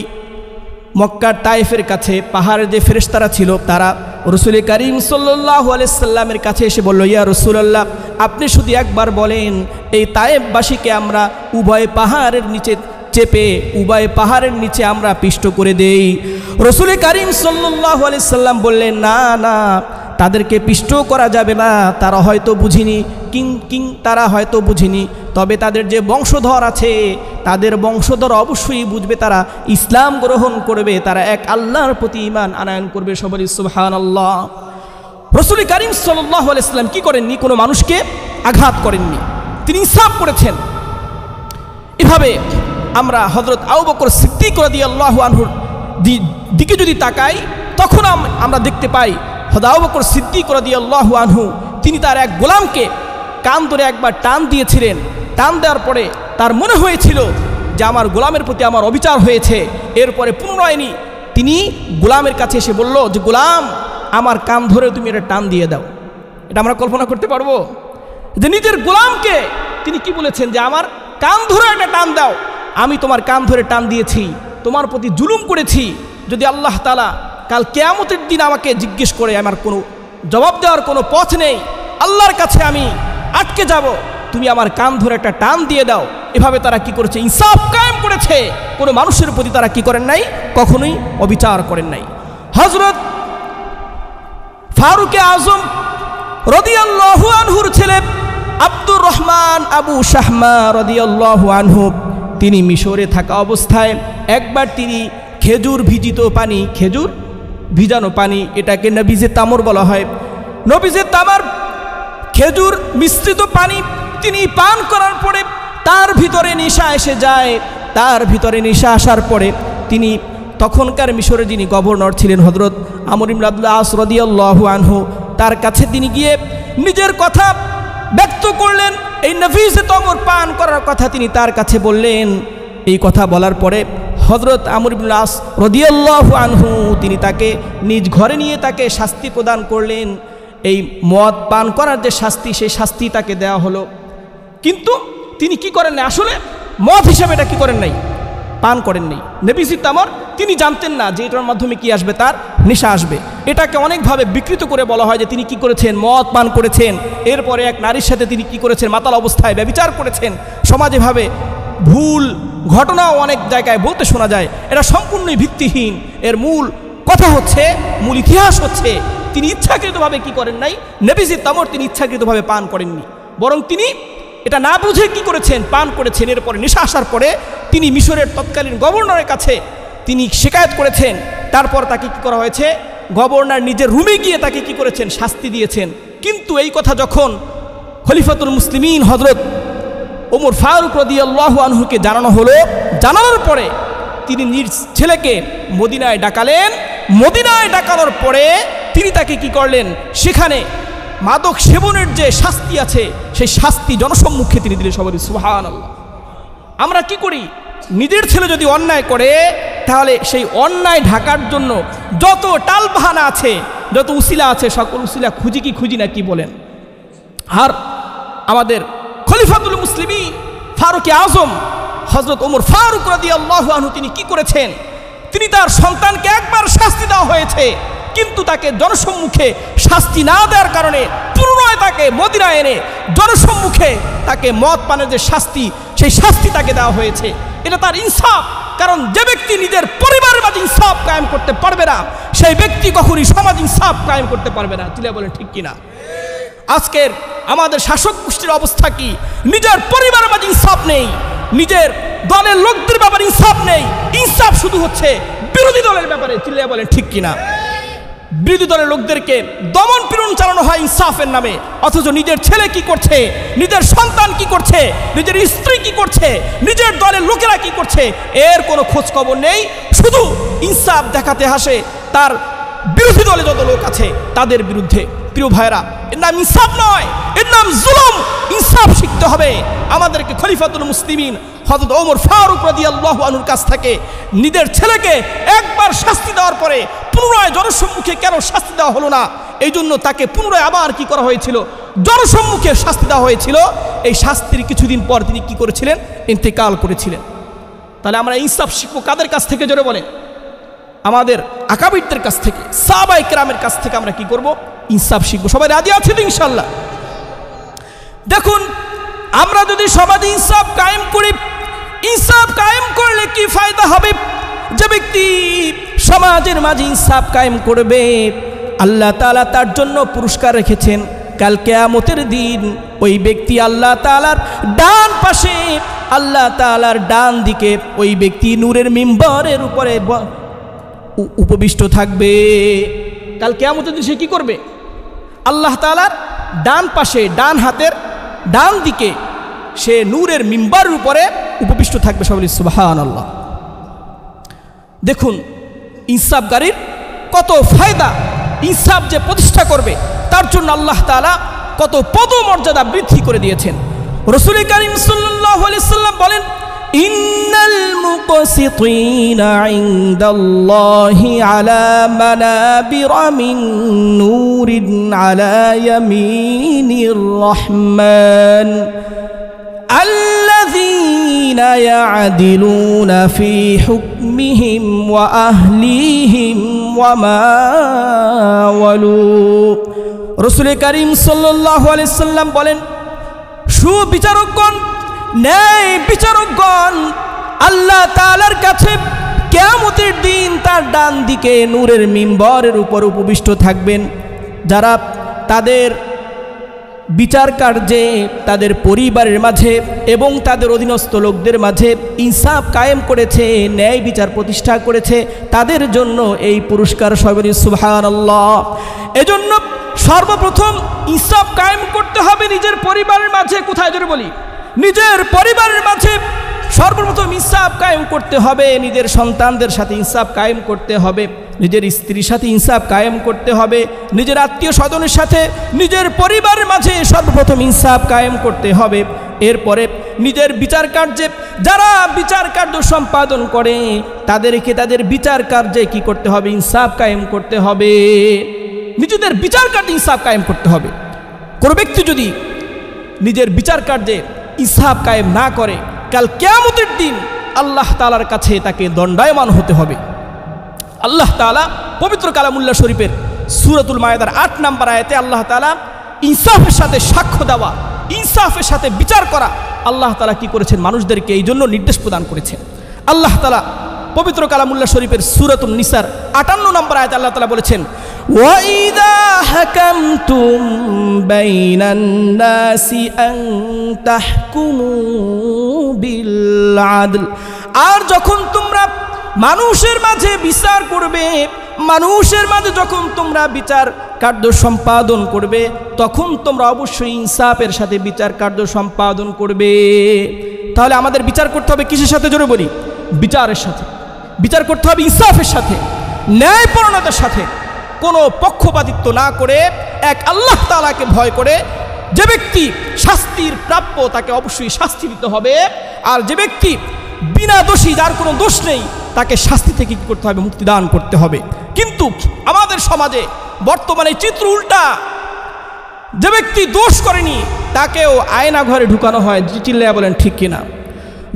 মক্কার তায়েফের কাছে পাহাড়ের যে ফেরেশতারা ছিল তারা রাসূল করিম সাল্লাল্লাহু আলাইহি সাল্লামের কাছে এসে বলল, ইয়া রাসূলুল্লাহ, আপনি শুধু একবার বলেন এই তায়েফবাসীকে আমরা উভয় পাহাড়ের নিচে চেপে উভয় পাহাড়ের নিচে আমরা পিষ্ট করে দেই। রাসূল করিম সাল্লাল্লাহু আলাইহি সাল্লাম বললেন, না না, তাদেরকে পিষ্ট করা যাবে না, তারা হয়তো বুঝিনি, তারা হয়তো বুঝিনি, তবে তাদের যে বংশধর আছে তাদের বংশধর অবশ্যই বুঝবে, তারা ইসলাম গ্রহণ করবে, তারা এক আল্লাহর প্রতি ঈমান আনয়ন করবে। সবাই সুবহানাল্লাহ। রাসূল করিম সাল্লাল্লাহু আলাইহি সাল্লাম কি করেননি? কোনো মানুষকে আঘাত করেননি, তিনি ইনসাফ করেছেন। এভাবে আমরা হযরত আবু বকর সিদ্দিক রাদিয়াল্লাহু আনহুর দিকে যদি তাকাই তখন আমরা দেখতে পাই হযরত আবু বকর সিদ্দিক রাদিয়াল্লাহু আনহু তিনি তার এক গোলামকে কান ধরে একবার টান দিয়েছিলেন। টান দেওয়ার পরে তার মনে হয়েছিল যে আমার গোলামের প্রতি আমার অবিচার হয়েছে। এরপরে পুনরায় তিনি গোলামের কাছে এসে বলল যে, গোলাম, আমার কান ধরে তুমি এটা টান দিয়ে দাও। এটা আমরা কল্পনা করতে পারবো যে নিজের গোলামকে তিনি কি বলেছেন যে আমার কান ধরে একটা টান দাও। আমি তোমার কান ধরে টান দিয়েছি, তোমার প্রতি জুলুম করেছি। যদি আল্লাহ তাআলা কাল কিয়ামতের দিন আমাকে জিজ্ঞেস করে, আমার কোনো জবাব দেওয়ার কোনো পথ নেই, আল্লাহর কাছে আমি আটকে যাব, তুমি আমার কান ধরে একটা টান দিয়ে দাও। এভাবে তারা কি করেছে? ইনসাফ কায়েম করেছে। কোনো মানুষের প্রতি তারা কি করেন নাই? কখনোই অবিচার করেন নাই। হযরত ফারুক আজম রাদিয়াল্লাহু আনহুর ছেলে আব্দুর রহমান আবু শাহমা রাদিয়াল্লাহু আনহু তিনি মিশরে থাকা অবস্থায় একবার তিনি খেজুর ভিজিত পানি, খেজুর ভিজানো পানি, এটাকে নবীজে তামর বলা হয়, নবীজে তামার খেজুর মিশ্রিত পানি তিনি পান করার পরে তার ভিতরে নেশা এসে যায়। তার ভিতরে নেশা আসার পরে তিনি তখনকার মিশরে যিনি গভর্নর ছিলেন হযরত আমর ইবনে আব্দুল আস রাদিয়াল্লাহু আনহু, তার কাছে তিনি গিয়ে নিজের কথা ব্যক্ত করলেন। এই নবীজে তামর পান করার কথা তিনি তার কাছে বললেন। এই কথা বলার পরে হযরত আমর ইবনে আস রাদিয়াল্লাহু আনহু তিনি তাকে নিজ ঘরে নিয়ে তাকে শাস্তি প্রদান করলেন। এই মদ পান করার যে শাস্তি, সেই শাস্তি তাকে দেওয়া হলো। কিন্তু তিনি কি করেন না, আসলে মদ হিসাবে এটা কি করেন নাই, পান করেন নাই। নবীজি তামর তিনি জানতেন না যে এটার মাধ্যমে কি আসবে, তার নেশা আসবে। এটাকে অনেকভাবে বিকৃত করে বলা হয় যে তিনি কি করেছেন, মদ পান করেছেন, এরপরে এক নারীর সাথে তিনি কি করেছেন, মাতাল অবস্থায় ব্যভিচার করেছেন। সমাজে ভাবে ভুল ঘটনাও অনেক জায়গায় বলতে শোনা যায়, এটা সম্পূর্ণই ভিত্তিহীন। এর মূল কথা হচ্ছে, মূল ইতিহাস হচ্ছে তিনি ইচ্ছাকৃতভাবে কি করেন নাই, নবীজি তামর তিনি ইচ্ছাকৃতভাবে পান করেননি, বরং তিনি এটা না বুঝে কি করেছেন, পান করেছেন। এরপরে নেশা আসার পরে তিনি মিশরের তৎকালীন গভর্নরের কাছে তিনি শিকায়ত করেছেন। তারপর তাকে কি করা হয়েছে, গভর্নর নিজের রুমে গিয়ে তাকে কি করেছেন, শাস্তি দিয়েছেন। কিন্তু এই কথা যখন খলিফাতুল মুসলিমিন হযরত ওমর ফারুক রাদিয়াল্লাহু আনহুকে জানানো হলো, জানানোর পরে তিনি নিজ ছেলেকে মদিনায় ডাকালেন। মদিনায় ডাকানোর পরে তিনি তাকে কি করলেন, সেখানে মাদক সেবনের যে শাস্তি আছে সেই শাস্তি জনসম্মুখে তিনি দিলেন। সবাই সুবহানাল্লাহ। আমরা কি করি, নিজের ছেলে যদি অন্যায় করে তাহলে সেই অন্যায় ঢাকার জন্য যত টালবাহানা আছে, যত উসিলা আছে, সকল উসিলা খুঁজি কি খুঁজি না, কি বলেন? আর আমাদের খলিফাতুল মুসলিমিন ফারুক আজম হযরত ওমর ফারুক রাদিয়াল্লাহু আনহু তিনি কি করেছেন, তিনি তার সন্তানকে একবার শাস্তি দেওয়া হয়েছে, কিন্তু তাকে জনসম্মুখে শাস্তি না দেওয়ার কারণে পুনরায় তাকে মদিনায় এনে জনসম্মুখে তাকে মদ পানের যে শাস্তি, সেই শাস্তি তাকে দেওয়া হয়েছে। এটা তার ইনসাফ। কারণ যে ব্যক্তি নিজের পরিবারের মাঝে ইনসাফ কায়েম করতে পারবে না, সেই ব্যক্তি কখনই সমাজ ইনসাফ কায়েম করতে পারবে না। চিল্লায়ে বলেন ঠিক কিনা? আজকের আমাদের শাসক গোষ্ঠীর অবস্থা কি? নিজের পরিবারের মাঝে ইনসাফ নেই, নিজের দলের লোকদের ব্যাপারে ইনসাফ নেই, ইনসাফ শুধু হচ্ছে বিরোধী দলের ব্যাপারে। চিল্লায়া বলেন ঠিক কিনা? বিরোধী দলের লোকদেরকে দমন পীড়ন চালানো হয় ইনসাফের নামে, অথচ নিজের ছেলে কি করছে, নিজের সন্তান কি করছে, নিজের স্ত্রী কি করছে, নিজের দলের লোকেরা কি করছে, এর কোনো খোঁজ খবর নেই। শুধু ইনসাফ দেখাতে হাসে তার বিরোধী দলে যত লোক আছে তাদের বিরুদ্ধে। প্রিয় ভাইরা, এর নাম ইনসাফ নয়, এর নাম জুলুম। ইনসাফ শিখতে হবে আমাদেরকে। খলিফাতুল মুসলিমিন হযরত ওমর ফারুক রাদিয়াল্লাহু আনহুর কাছ থেকে নিজের ছেলেকে একবার শাস্তি দেওয়ার পরে পুনরায় জনসম্মুখে কেন শাস্তি দেওয়া হলো না, এই জন্য তাকে পুনরায় আবার কি করা হয়েছিল, জনসম্মুখে শাস্তি দেওয়া হয়েছিল। এই শাস্তির কিছুদিন পর তিনি কি করেছিলেন, ইন্তেকাল করেছিলেন। তাহলে আমরা ইনসাফ শিখবো কাদের কাছ থেকে? জোরে বলেন। আমাদের আকাবিরদের কাছ থেকে, সাহাবায়ে কেরামের কাছ থেকে আমরা কি করব, ইনসাফ শিখবো। সবাই রাজি আছে তো ইনশাআল্লাহ? দেখুন, আমরা যদি সমাজে ইনসাফ কায়েম করি, ইনসাফ কায়েম করলে কি ফায়দা হবে? যে ব্যক্তি সমাজের মাঝে ইনসাফ কায়েম করবে, আল্লাহ তাআলা তার জন্য পুরস্কার রেখেছেন। কাল কিয়ামতের দিন ওই ব্যক্তি আল্লাহ তাআলার ডান পাশে, আল্লাহ তাআলার ডান দিকে ওই ব্যক্তি নূরের মিম্বরের উপরে উপবিষ্ট থাকবে। কাল কিয়ামতের দিন সে কি করবে? আল্লাহ তাআলার ডান পাশে, ডান হাতের ডান দিকে সে নূরের মিম্বরের উপরে উপবিষ্ট থাকবে। সবাই সুবহানাল্লাহ। দেখুন ইনসাফকারীর কত ফায়দা। ইনসাফ যে প্রতিষ্ঠা করবে তার জন্য আল্লাহ তাআলা কত পদমর্যাদা বৃদ্ধি করে দিয়েছেন। রাসূল কারীম সাল্লাল্লাহু আলাইহি সাল্লাম বলেন, ইন্নাল মুকসিতিনা ইনদাল্লাহি আলা মানাবিরা মিন নূরিন আলা ইয়ামিনির রহমান الذين يعدلون في حكمهم وأهليهم وما ولوا। রাসূল কারীম সাল্লাল্লাহু আলাইহি সাল্লাম বলেন, সুবিচারকগণ, ন্যায় বিচারকগণ আল্লাহ তাআলার কাছে কিয়ামতের দিন তার ডান দিকে নূরের মিম্বরের উপর উপবিষ্ট থাকবেন। যারা তাদের বিচার কার্যে, তাদের পরিবারের মাঝে এবং তাদের অধীনস্থ লোকদের মাঝে ইনসাফ কায়েম করেছে, ন্যায় বিচার প্রতিষ্ঠা করেছে, তাদের জন্য এই পুরস্কার। সবাই সুবহানাল্লাহ। এজন্য সর্বপ্রথম ইনসাফ কায়েম করতে হবে নিজের পরিবারের মাঝে। কোথায় জোরে বলি? নিজের পরিবারের মাঝে সর্বপ্রথম ইনসাফ কায়েম করতে হবে। নিজের সন্তানদের সাথে ইনসাফ কায়েম করতে হবে, নিজের স্ত্রীর সাথে ইনসাফ কায়েম করতে হবে, নিজের আত্মীয় স্বজনের সাথে, নিজের পরিবারের মাঝে সর্বপ্রথম ইনসাফ কায়েম করতে হবে। এরপরে নিজের বিচার কার্যে, যারা বিচার কার্য সম্পাদন করে তাদেরকে তাদের বিচার কার্যে কি করতে হবে, ইনসাফ কায়েম করতে হবে। নিজেদের বিচার কার্যে ইনসাফ কায়েম করতে হবে। কোনো ব্যক্তি যদি নিজের বিচার কার্যে ইনসাফ কায়েম না করে, কাল কিয়ামতের দিন আল্লাহ তাআলার কাছে তাকে দণ্ডায়মান হতে হবে। আল্লাহ তাআলা পবিত্র কালামুল্লাহ শরীফের সূরাতুল মায়েদার 8 নম্বর আয়াতে আল্লাহ তাআলা ইনসাফের সাথে সাক্ষ্য দেওয়া, ইনসাফের সাথে বিচার করা আল্লাহ তাআলা কি করেছেন, মানুষদেরকে এই জন্য নির্দেশ প্রদান করেছেন। আল্লাহ তাআলা পবিত্র কালামুল্লাহ শরীফের সূরাতুন নিসার 58 নম্বর আয়াতে আল্লাহ তাআলা বলেছেন, ওয়াইদা হাকামতুম বাইনান নাসি আন তাহকুমু বিল আদল। আর যখন তোমরা মানুষের মাঝে বিচার করবে, মানুষের মাঝে যখন তোমরা বিচার কার্য সম্পাদন করবে, তখন তোমরা অবশ্যই ইনসাফের সাথে বিচার কার্য সম্পাদন করবে। তাহলে আমাদের বিচার করতে হবে কিসের সাথে? জোরে বলি, বিচারের সাথে। বিচার করতে হবে ইনসাফের সাথে, ন্যায়পরায়ণতার সাথে, কোনো পক্ষপাতিত্ব না করে, এক আল্লাহ তাআলাকে ভয় করে। যে ব্যক্তি শাস্তির প্রাপ্য তাকে অবশ্যই শাস্তি দিতে হবে, আর যে ব্যক্তি বিনা দোষী, যার কোনো দোষ নেই, তাকে শাস্তি থেকে কি করতে হবে, মুক্তিদান করতে হবে। কিন্তু আমাদের সমাজে বর্তমানে চিত্র উল্টা। যে ব্যক্তি দোষ করেনি তাকেও আয়না ঘরে ঢুকানো হয়। চিল্লায়া বলেন ঠিক কিনা?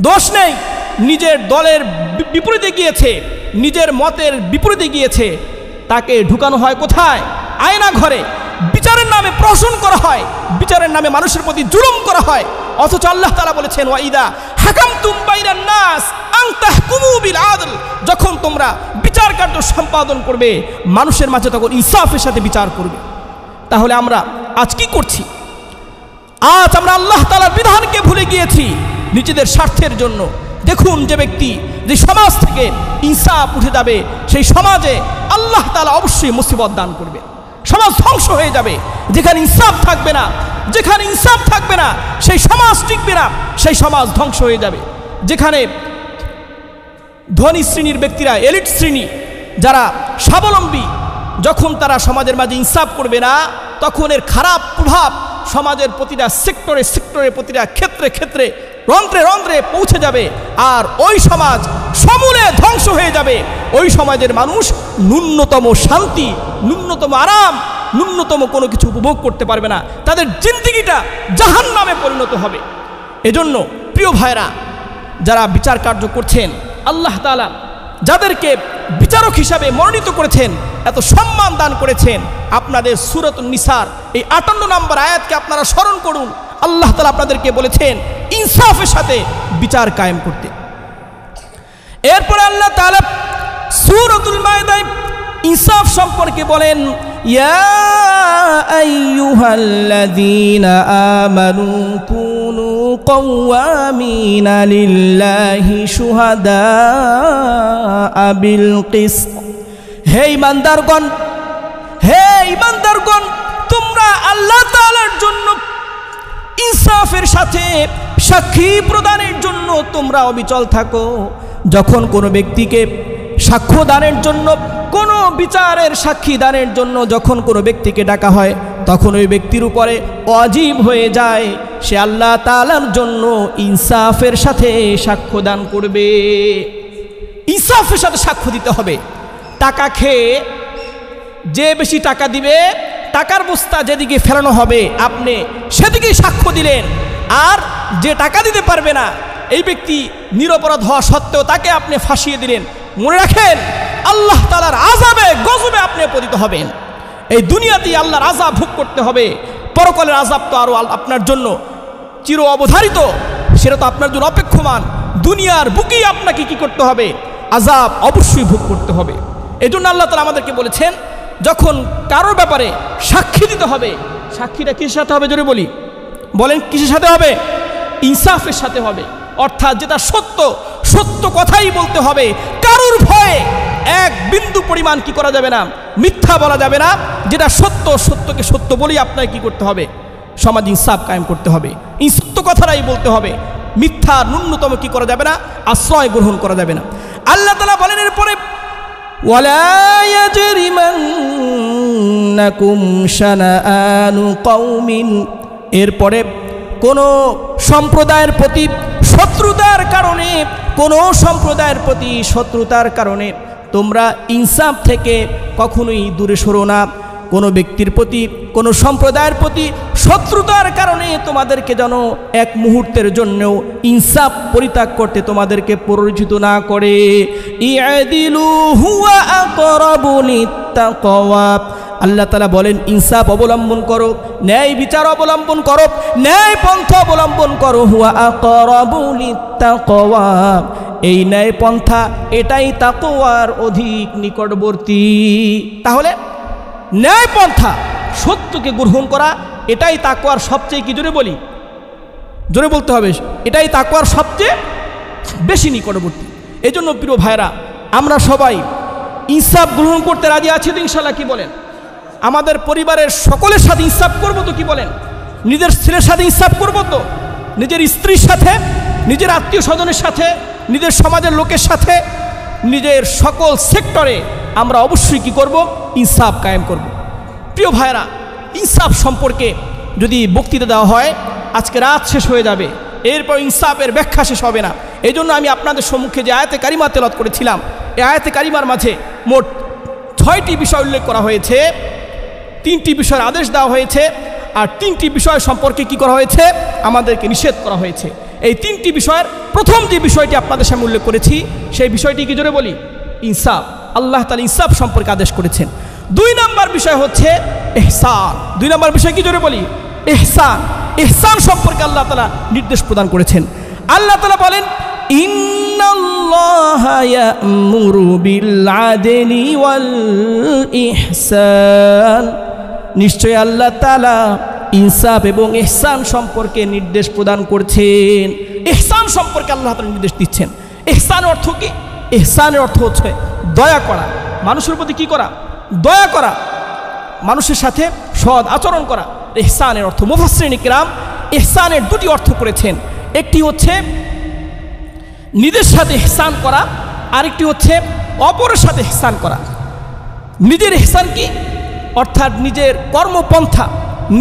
দোষ নেই, নিজের দলের বিপরীতে গিয়েছে, নিজের মতের বিপরীতে গিয়েছে, তাকে ঢুকানো হয় কোথায়? আয়না ঘরে। বিচারের নামে প্রহসন করা হয়, বিচারের নামে মানুষের প্রতি জুলুম করা হয়। অথচ আল্লাহ তাআলা বলেছেন, ওয়াইদা হাকামতুম বাইনান নাস আন তাহকুমু বিল আদল। যখন তোমরা বিচার কার্য সম্পাদন করবে মানুষের মাঝে, তখন ইনসাফের সাথে বিচার করবে। তাহলে আমরা আজ কি করছি? আজ আমরা আল্লাহ তাআলার বিধানকে ভুলে গিয়েছি নিজেদের স্বার্থের জন্য। দেখুন, যে ব্যক্তি যে সমাজ থেকে ইনসাফ উঠে যাবে, সেই সমাজে আল্লাহ তাআলা অবশ্যই মুসিবত দান করবে, সমাজ ধ্বংস হয়ে যাবে। যেখানে ইনসাফ থাকবে না, যেখানে ইনসাফ থাকবে না, সেই সমাজ টিকবে না, সেই সমাজ ধ্বংস হয়ে যাবে। যেখানে ধনী শ্রেণীর ব্যক্তিরা, এলিট শ্রেণী যারা স্বাবলম্বী, যখন তারা সমাজের মাঝে ইনসাফ করবে না, তখন এর খারাপ প্রভাব সমাজের প্রতিটা সেক্টরে সেক্টরে, প্রতিটা ক্ষেত্রে ক্ষেত্রে, রন্ধ্রে রন্ধ্রে পৌঁছে যাবে। আর ওই সমাজ সমূলে ধ্বংস হয়ে যাবে। ওই সমাজের মানুষ ন্যূনতম শান্তি, ন্যূনতম আরাম, ন্যূনতম কোনো কিছু উপভোগ করতে পারবে না। তাদের জিন্দেগিটা জাহান্নামে পরিণত হবে। এজন্য প্রিয় ভাইরা, যারা বিচার কার্য করছেন, আল্লাহ তাআলা যাদেরকে বিচারক হিসাবে মনোনীত করেছেন, এত সম্মান দান করেছেন, আপনাদের সূরাতুন নিসার এই 58 নম্বর আয়াতকে আপনারা স্মরণ করুন। আল্লাহ তাআলা আপনাদেরকে বলেছেন ইনসাফের সাথে বিচার কায়েম করতে। এরপরে আল্লাহ তাআলা সূরাতুল মায়েদায় ইনসাফ সম্পর্কে বলেন, ইয়া আইয়ুহাল্লাযীনা আমানু কুনু কওয়ামিনা লিল্লাহি শুহাদাআ বিল কিসত। হে ঈমানদারগণ, হে ঈমানদারগণ, তোমরা আল্লাহ তাআলার জন্য ইনসাফের সাথে সাক্ষী প্রদানের জন্য তোমরা অবিচল থাকো। যখন কোনো ব্যক্তিকে সাক্ষ্য দানের জন্য, কোনো বিচারের সাক্ষী দানের জন্য যখন কোনো ব্যক্তিকে ডাকা হয়, তখন ওই ব্যক্তির উপরে ওয়াজিব হয়ে যায় সে আল্লাহ তাআলার জন্য ইনসাফের সাথে সাক্ষ্য দান করবে। ইনসাফের সাথে সাক্ষ্য দিতে হবে। টাকা খেয়ে যে বেশি টাকা দিবে, টাকার বস্তা যেদিকে ফেরানো হবে আপনি সেদিকেই সাক্ষ্য দিলেন। আর যে টাকা দিতে পারবে না, এই ব্যক্তি নিরপরাধ হওয়া সত্ত্বেও তাকে আপনি ফাঁসিয়ে দিলেন, মনে রাখেন আল্লাহ তাআলার আযাবে গজবে আপনি পতিত হবেন। এই দুনিয়াতেই আল্লাহর আযাব ভোগ করতে হবে। পরকালের আযাব তো আরও আপনার জন্য চির অবধারিত, সেটা তো আপনার জন্য অপেক্ষমান। দুনিয়ার বুকেই আপনাকে কি করতে হবে? আযাব অবশ্যই ভোগ করতে হবে। এজন্য আল্লাহ তাআলা আমাদেরকে বলেছেন, যখন কারোর ব্যাপারে সাক্ষী দিতে হবে, সাক্ষীটা কিসের সাথে হবে? জোরে বলি, বলেন কিসের সাথে হবে? ইনসাফের সাথে হবে। অর্থাৎ যেটা সত্য, সত্য কথাই বলতে হবে। কারোর ভয়ে এক বিন্দু পরিমাণ কি করা যাবে না, মিথ্যা বলা যাবে না। যেটা সত্য, সত্যকে সত্য বলেই আপনাকে কি করতে হবে? সমাজ ইনসাফ কায়েম করতে হবে। এই সত্য কথাটাই বলতে হবে। মিথ্যা ন্যূনতম কি করা যাবে না, আশ্রয় গ্রহণ করা যাবে না। আল্লাহ তাআলা বলেন এরপরে, ওয়ালা ইয়াজরিমান্নাকুম শানাআনু কওমিন, এরপরে কোনো সম্প্রদায়ের প্রতি শত্রুতার কারণে, কোনো সম্প্রদায়ের প্রতি শত্রুতার কারণে তোমরা ইনসাফ থেকে কখনোই দূরে সরো না। কোনো ব্যক্তির প্রতি, কোনো সম্প্রদায়ের প্রতি শত্রুতার কারণে তোমাদেরকে যেন এক মুহূর্তের জন্যও ইনসাফ পরিত্যাগ করতে তোমাদেরকে প্ররোচিত না করে। ইয়াদিলু হুয়া আকরাবু লিত্তাকওয়া, আল্লাহ তাআলা বলেন ইনসাফ অবলম্বন করো, ন্যায় বিচার অবলম্বন করো, ন্যায় পন্থা অবলম্বন করো। হুয়া আকরাবু লিত্তাকওয়া, এই ন্যায় পন্থা এটাই তাকওয়ার অধিক নিকটবর্তী। তাহলে ন্যায় পন্থা, সত্যকে গ্রহণ করা, এটাই তাকওয়ার সবচেয়ে, কি জোরে বলি, জোরে বলতে হবে, এটাই তাকওয়ার সবচেয়ে বেশি নিকটবর্তী। এজন্য প্রিয় ভাইরা, আমরা সবাই ইনসাফ গ্রহণ করতে রাজি আছি তো ইনশাআল্লাহ? কি বলেন? আমাদের পরিবারের সকলের সাথে ইনসাফ করবো তো? কি বলেন? নিজের ছেলের সাথে ইনসাফ করবো তো? নিজের স্ত্রীর সাথে, নিজের আত্মীয় স্বজনের সাথে, নিজের সমাজের লোকের সাথে, নিজের সকল সেক্টরে আমরা অবশ্যই কি করব? ইনসাফ কায়েম করব। প্রিয় ভাইরা, ইনসাফ সম্পর্কে যদি বক্তৃতা দেওয়া হয় আজকে রাত শেষ হয়ে যাবে, এরপর ইনসাফের ব্যাখ্যা শেষ হবে না। এই জন্য আমি আপনাদের সম্মুখে যে আয়াতে কারিমা তেলাওয়াত করেছিলাম, এই আয়াতে কারিমার মাঝে মোট 6টি বিষয় উল্লেখ করা হয়েছে, 3টি বিষয়ের আদেশ দেওয়া হয়েছে, আর 3টি বিষয় সম্পর্কে কি করা হয়েছে? আমাদেরকে নিষেধ করা হয়েছে। এই 3টি বিষয়ের প্রথম যে বিষয়টি আপনাদের সামনে উল্লেখ করেছি, সেই বিষয়টি কি জোরে বলি? ইনসাফ। আল্লাহ তাআলা ইনসাফ সম্পর্কে আদেশ করেছেন। 2 নম্বর বিষয় হচ্ছে ইহসান। 2 নম্বর বিষয় কি জোরে বলি? ইহসান। ইহসান সম্পর্কে আল্লাহ তাআলা নির্দেশ প্রদান করেছেন। আল্লাহ তাআলা বলেন, ইন্নাল্লাহা ইয়া'মুরু বিল আদলি ওয়াল ইহসান, নিশ্চয় আল্লাহ তাআলা ইনসাফ এবং ইহসান সম্পর্কে নির্দেশ প্রদান করছেন। ইহসান সম্পর্কে আল্লাহ তাআলা নির্দেশ দিচ্ছেন। ইহসানের অর্থ কি? ইহসানের অর্থ হচ্ছে দয়া করা, মানুষের প্রতি কি করা? দয়া করা, মানুষের সাথে সৎ আচরণ করা ইহসানের অর্থ। মুফাসসিরিন কিরাম ইহসানের দুটি অর্থ করেছেন, একটি হচ্ছে নিজের সাথে ইহসান করা, আরেকটি হচ্ছে অপরের সাথে ইহসান করা। নিজের ইহসান কি? অর্থাৎ নিজের কর্মপন্থা,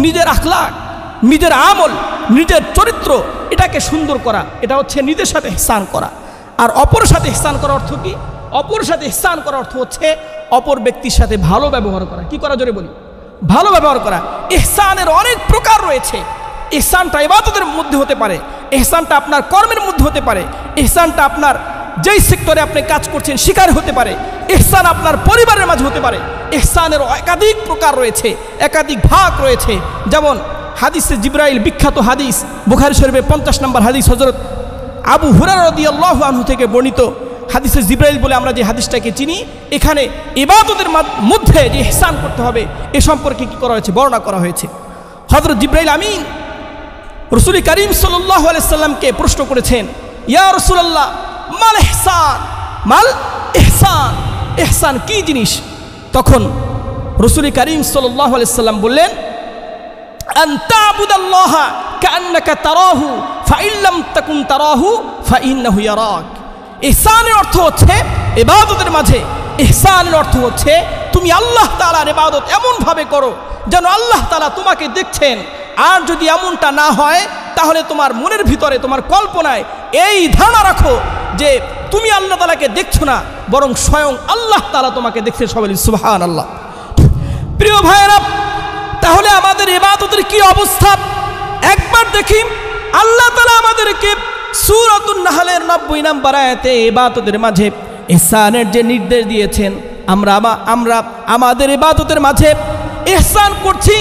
নিজের আখলাক, নিজের আমল, নিজের চরিত্র এটাকে সুন্দর করা, এটা হচ্ছে নিজের সাথে ইহসান করা। আর অপরের সাথে ইহসান করার অর্থ কি? অপরের সাথে ইহসান করার অর্থ হচ্ছে অপর ব্যক্তির সাথে ভালো ব্যবহার করা। কি করা? জোরে বলি, ভালো ব্যবহার করা। ইহসানের অনেক প্রকার রয়েছে। ইহসানটা ইবাদতের মধ্যে হতে পারে, ইহসানটা আপনার কর্মের মধ্যে হতে পারে, ইহসানটা আপনার যেই সেক্টরে আপনি কাজ করছেন সেখানে হতে পারে, ইহসান আপনার পরিবারের মাঝে হতে পারে। ইহসানের একাধিক প্রকার রয়েছে, একাধিক ভাগ রয়েছে। যেমন হাদিসে জিবরাইল, বিখ্যাত হাদিস, বুখারী শরীফের 50 নম্বর হাদিস, হযরত আবু হুরায়রা রাদিয়াল্লাহু আনহু থেকে বর্ণিত হাদিসে জিবরাইল বলে আমরা যে হাদিসটাকে চিনি, এখানে ইবাদতের মধ্যে যে ইহসান করতে হবে এ সম্পর্কে কি করা হয়েছে? বর্ণনা করা হয়েছে। হযরত জিবরাইল আমিন রাসূল করিম সাল্লাল্লাহু আলাইহি সাল্লামকে প্রশ্ন করেছেন, ইয়া রাসূলুল্লাহ মাল ইহসান, মাল ইহসান, ইহসান কি জিনিস? তখন রাসূল করিম সাল্লাল্লাহু আলাইহি সাল্লাম বললেন, আন তা'বুদাল্লাহা কাআন্নাকা তারাহু ফাইন লাম তাকুন তারাহু ফাইন্নাহু ইয়ারাক। ইহসানের অর্থ হচ্ছে ইবাদতের মাঝে, ইহসানের অর্থ হচ্ছে তুমি আল্লাহ তাআলার ইবাদত এমনভাবে করো যেন আল্লাহ তাআলা তোমাকে দেখছেন। আর যদি এমনটা না হয় তাহলে তোমার মনের ভিতরে, তোমার কল্পনায় এই ধারণা রাখো যে তুমি আল্লাহ তাআলাকে দেখছো না, বরং স্বয়ং আল্লাহ তাআলা তোমাকে দেখছেন। সবাই সুবহানাল্লাহ। প্রিয় ভাইয়েরা, তাহলে আমাদের ইবাদতের কি অবস্থা? একবার দেখি আল্লাহ তাআলা আমাদেরকে সূরাতুন নাহলের 90 নম্বর আয়াতে ইবাদতের মাঝে ইহসানের যে নির্দেশ দিয়েছেন, আমরা আমাদের ইবাদতের মাঝে ইহসান করছি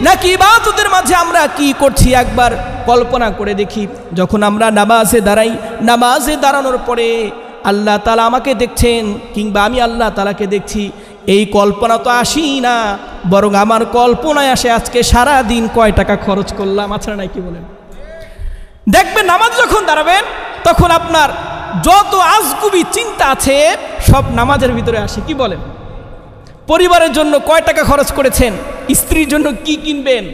নাকি ইবাদতের মাঝে আমরা কি করছি একবার কল্পনা করে দেখি। যখন আমরা নামাজে দাঁড়াই, নামাজে দাঁড়ানোর পরে আল্লাহ তাআলা আমাকে দেখছেন কিংবা আমি আল্লাহ তাআলাকে দেখছি, এই কল্পনা তো আসি না, বরং আমার কল্পনায় আসে আজকে সারা দিন কয় টাকা খরচ করলাম। আচ্ছা নাই কি বলেন? দেখবেন নামাজ যখন দাঁড়াবেন তখন আপনার যত আজগুবি চিন্তা আছে সব নামাজের ভিতরে আসে। কি বলেন? পরিবারের জন্য কয় টাকা খরচ করেছেন, স্ত্রীর জন্য কি কিনবেন,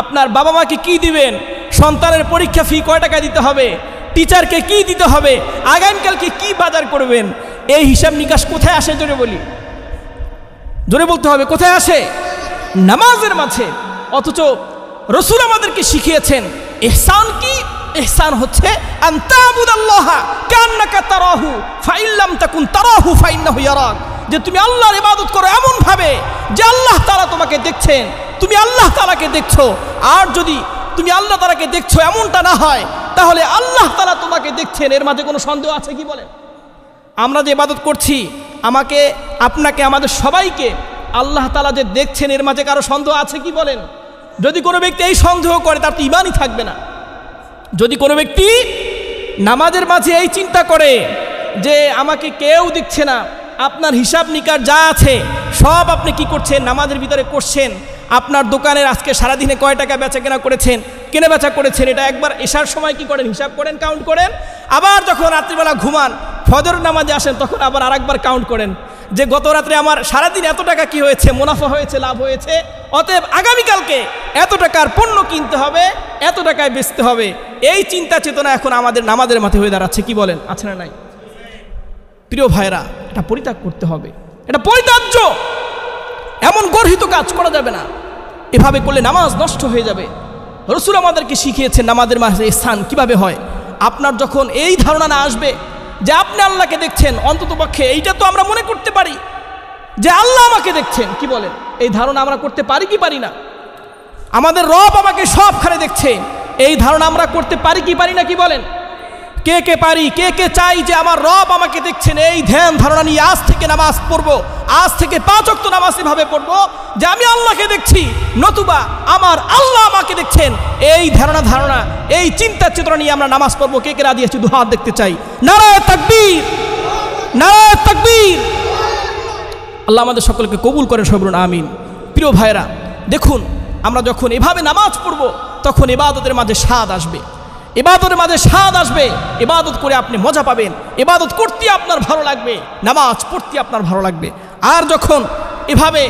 আপনার বাবা মাকে কি দিবেন, সন্তানের পরীক্ষা ফি কয় টাকা দিতে হবে, টিচারকে কি দিতে হবে, আগামীকালকে কি বাজার করবেন, এই হিসাব নিকাশ কোথায় আসে? জোরে বলি, জোরে বলতে হবে, কোথায় আসে? নামাজের মাঝে। অথচ রাসূল আমাদেরকে শিখিয়েছেন ইহসান কি? ইহসান হচ্ছে আন তা'বুদাল্লাহা কান্নাকা তারাহু ফাইন লাম তাকুন তারাহু ফাইন্নাহু ইয়ারাক, যে তুমি আল্লাহর ইবাদত করো এমন ভাবে যে আল্লাহ তাআলা তোমাকে দেখছেন, তুমি আল্লাহ তাআলাকে দেখছো। আর যদি তুমি আল্লাহ তাআলাকে দেখছো এমনটা না হয়, তাহলে আল্লাহ তাআলা তোমাকে দেখছেন, এর মাঝে কোনো সন্দেহ আছে? কি বলেন? আমরা যে ইবাদত করছি, আমাকে, আপনাকে, আমাদের সবাইকে আল্লাহ তাআলা যে দেখছেন, এর মাঝে কারো সন্দেহ আছে? কি বলেন? যদি কোনো ব্যক্তি এই সন্দেহ করে তার তো ঈমানই থাকবে না। যদি কোনো ব্যক্তি নামাজের মাঝে এই চিন্তা করে যে আমাকে কেউ দেখছে না, আপনার হিসাব নিকাশ যা আছে সব আপনি কি করছেন? নামাজের ভিতরে করছেন। আপনার দোকানের আজকে সারাদিনে কয় টাকা বেচা কেনা করেছেন, কেনা বেচা করেছেন, এটা একবার এশার সময় কি করেন? হিসাব করেন, কাউন্ট করেন। আবার যখন রাত্রিবেলা ঘুমান, ফজর নামাজে আসেন, তখন আবার আরেকবার কাউন্ট করেন যে গত রাত্রে আমার সারাদিন এত টাকা কি হয়েছে, মুনাফা হয়েছে, লাভ হয়েছে, অতএব আগামীকালকে এত টাকার পণ্য কিনতে হবে, এত টাকায় বেচতে হবে। এই চিন্তা চেতনা এখন আমাদের নামাজের মাথায় হয়ে দাঁড়াচ্ছে। কি বলেন? আছে না নাই? প্রিয় ভাইরা, এটা পরিত্যাগ করতে হবে, এটা পরিত্যাজ্য। এমন গর্হিত কাজ করা যাবে না, এভাবে করলে নামাজ নষ্ট হয়ে যাবে। রাসূল আমাদেরকে শিখিয়েছেন নামাজের মাঝে ইহসান কিভাবে হয়। আপনার যখন এই ধারণা না আসবে যে আপনি আল্লাহকে দেখছেন, অন্ততপক্ষে এইটা তো আমরা মনে করতে পারি যে আল্লাহ আমাকে দেখছেন। কি বলেন? এই ধারণা আমরা করতে পারি কি পারি না? আমাদের রব আমাকে সবখানে দেখছে, এই ধারণা আমরা করতে পারি কি পারি না? কি বলেন? কে কে পারি? কে কে চাই যে আমার রব আমাকে দেখছেন? এই ধ্যান ধারণা নিয়ে আজ থেকে নামাজ পড়বো, আজ থেকে 5 ওয়াক্ত নামাজ এভাবে পড়বো যে আমি আল্লাহকে দেখছি, নতুবা আমার আল্লাহ আমাকে দেখছেন। এই ধারণা, এই চিন্তা চেতনা নিয়ে আমরা নামাজ পড়বো। কে কে রাজি আছি? দু হাত দেখতে চাই। নারায়ে তাকবীর, নারায়ে তাকবীর। আল্লাহ আমাদের সকলকে কবুল করেন, সবাই বলুন আমিন। প্রিয় ভাইরা, দেখুন আমরা যখন এভাবে নামাজ পড়বো তখন ইবাদতের মাঝে স্বাদ আসবে। ইবাদতের মাঝে স্বাদ আসবে, ইবাদত করে আপনি মজা পাবেন, ইবাদত করতে আপনার ভালো লাগবে, নামাজ পড়তে আপনার ভালো লাগবে। আর যখন এভাবে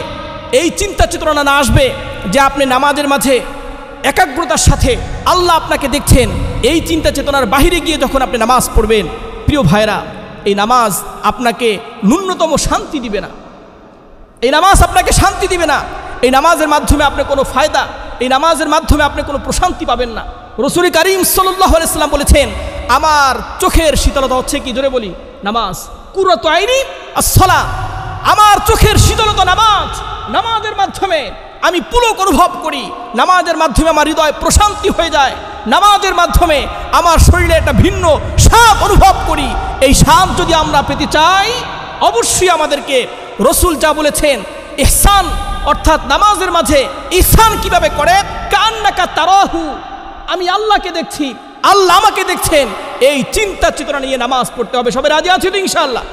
এই চিন্তা চেতনা না আসবে যে আপনি নামাজের মাঝে একাগ্রতার সাথে আল্লাহ আপনাকে দেখছেন, এই চিন্তা চেতনার বাহিরে গিয়ে যখন আপনি নামাজ পড়বেন, প্রিয় ভাইরা, এই নামাজ আপনাকে ন্যূনতম শান্তি দিবে না। এই নামাজ আপনাকে শান্তি দিবে না। এই নামাজের মাধ্যমে আপনি কোনো ফায়দা, এই নামাজের মাধ্যমে আপনি কোনো প্রশান্তি পাবেন না। রাসূল কারীম সাল্লাল্লাহু আলাইহি সাল্লাম বলেছেন, আমার চোখের শীতলতা হচ্ছে কি, জোরে বলি, নামাজ। কুররাতু আইনি আস-সালাহ, আমার চোখের শীতলতা নামাজ। নামাজের মাধ্যমে আমি পুলক অনুভব করি, নামাজের মাধ্যমে আমার হৃদয় প্রশান্তি হয়ে যায়, নামাজের মাধ্যমে আমার শরীরে একটা ভিন্ন স্বাদ অনুভব করি। এই স্বাদ যদি আমরা পেতে চাই, অবশ্যই আমাদেরকে রাসূল যা বলেছেন, ইহসান অর্থাৎ নামাজের মাঝে ইহসান কিভাবে করে, কান্নাকা তারাহু, আমি আল্লাহকে দেখছি, আল্লাহ আমাকে দেখছেন, এই চিন্তা চেতনা নিয়ে নামাজ পড়তে হবে। সবাই রাজি আছি তো ইনশাআল্লাহ?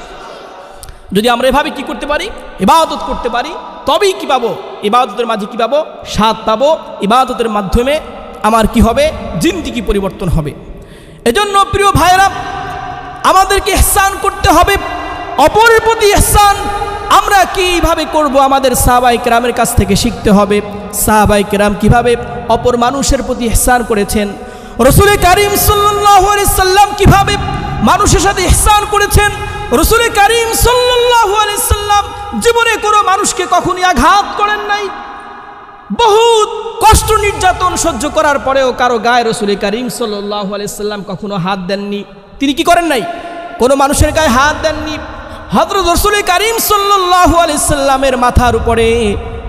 যদি আমরা এভাবে কি করতে পারি, ইবাদত করতে পারি, তবেই কি পাবো, ইবাদতের মাঝে কি পাবো, স্বাদ পাবো। ইবাদতের মাধ্যমে আমার কি হবে, জিন্দেগি পরিবর্তন হবে। এজন্য প্রিয় ভাইরা, আমাদেরকে ইহসান করতে হবে, অপরের প্রতি ইহসান আমরা কিভাবে করব, আমাদের সাহাবায়ে কেরামের কাছ থেকে শিখতে হবে। সাহাবায়ে কেরাম কিভাবে অপর মানুষের প্রতি ইহসান করেছেন, রাসূল কারীম সাল্লাল্লাহু আলাইহি সাল্লাম কিভাবে মানুষের সাথে ইহসান করেছেন। রাসূল কারীম সাল্লাল্লাহু আলাইহি সাল্লাম জীবনে কোনো মানুষকে কখনোই আঘাত করেন নাই। বহুত কষ্ট নির্যাতন সহ্য করার পরেও কারো গায়ে রাসূল কারীম সাল্লাল্লাহু আলাইহি সাল্লাম কখনো হাত দেননি। তিনি কি করেন নাই, কোনো মানুষের গায়ে হাত দেননি। হযরত রাসূল কারীম সাল্লাল্লাহু আলাইহি সাল্লামের মাথার উপরে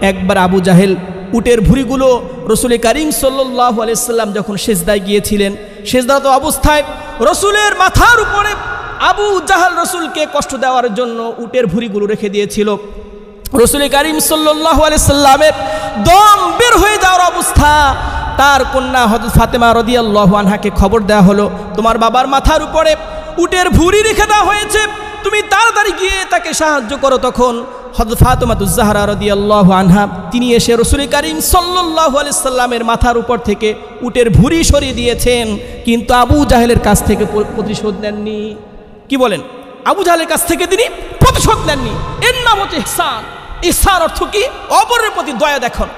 একবার আবু জাহেল উটের ভুঁড়িগুলো রাসূল কারীম সাল্লাল্লাহু আলাইহি সাল্লাম যখন সিজদায় গিয়েছিলেন, সিজদারত অবস্থায় রাসূলের মাথার উপরে আবু জাহেল রাসূলকে কষ্ট দেওয়ার জন্য উটের ভুঁড়িগুলো রেখে দিয়েছিল। রাসূল কারীম সাল্লাল্লাহু আলাইহি সাল্লামের দম বের হয়ে যাওয়ার অবস্থা, তার কন্যা হযরত ফাতেমা রাদিয়াল্লাহু আনহাকে খবর দেওয়া হলো, তোমার বাবার মাথার উপরে উটের ভুঁড়ি রেখে দেওয়া হয়েছে, তুমি তাড়াতাড়ি গিয়ে তাকে সাহায্য করো। তখন হযরত ফাতেমাতুজ জাহরা রাদিয়াল্লাহু আনহা তিনি এসে রাসূল কারীম সাল্লাল্লাহু আলাইহি সাল্লামের মাথার উপর থেকে উটের ভুঁড়ি সরিয়ে দিয়েছেন, কিন্তু আবু জাহেলের কাছ থেকে প্রতিশোধ নেননি। কি বলেন, আবু জাহেলের কাছ থেকে তিনি প্রতিশোধ নেননি। এর নাম হচ্ছে ইহসান। ইহসান অর্থ কি, অপরের প্রতি দয়া দেখানো।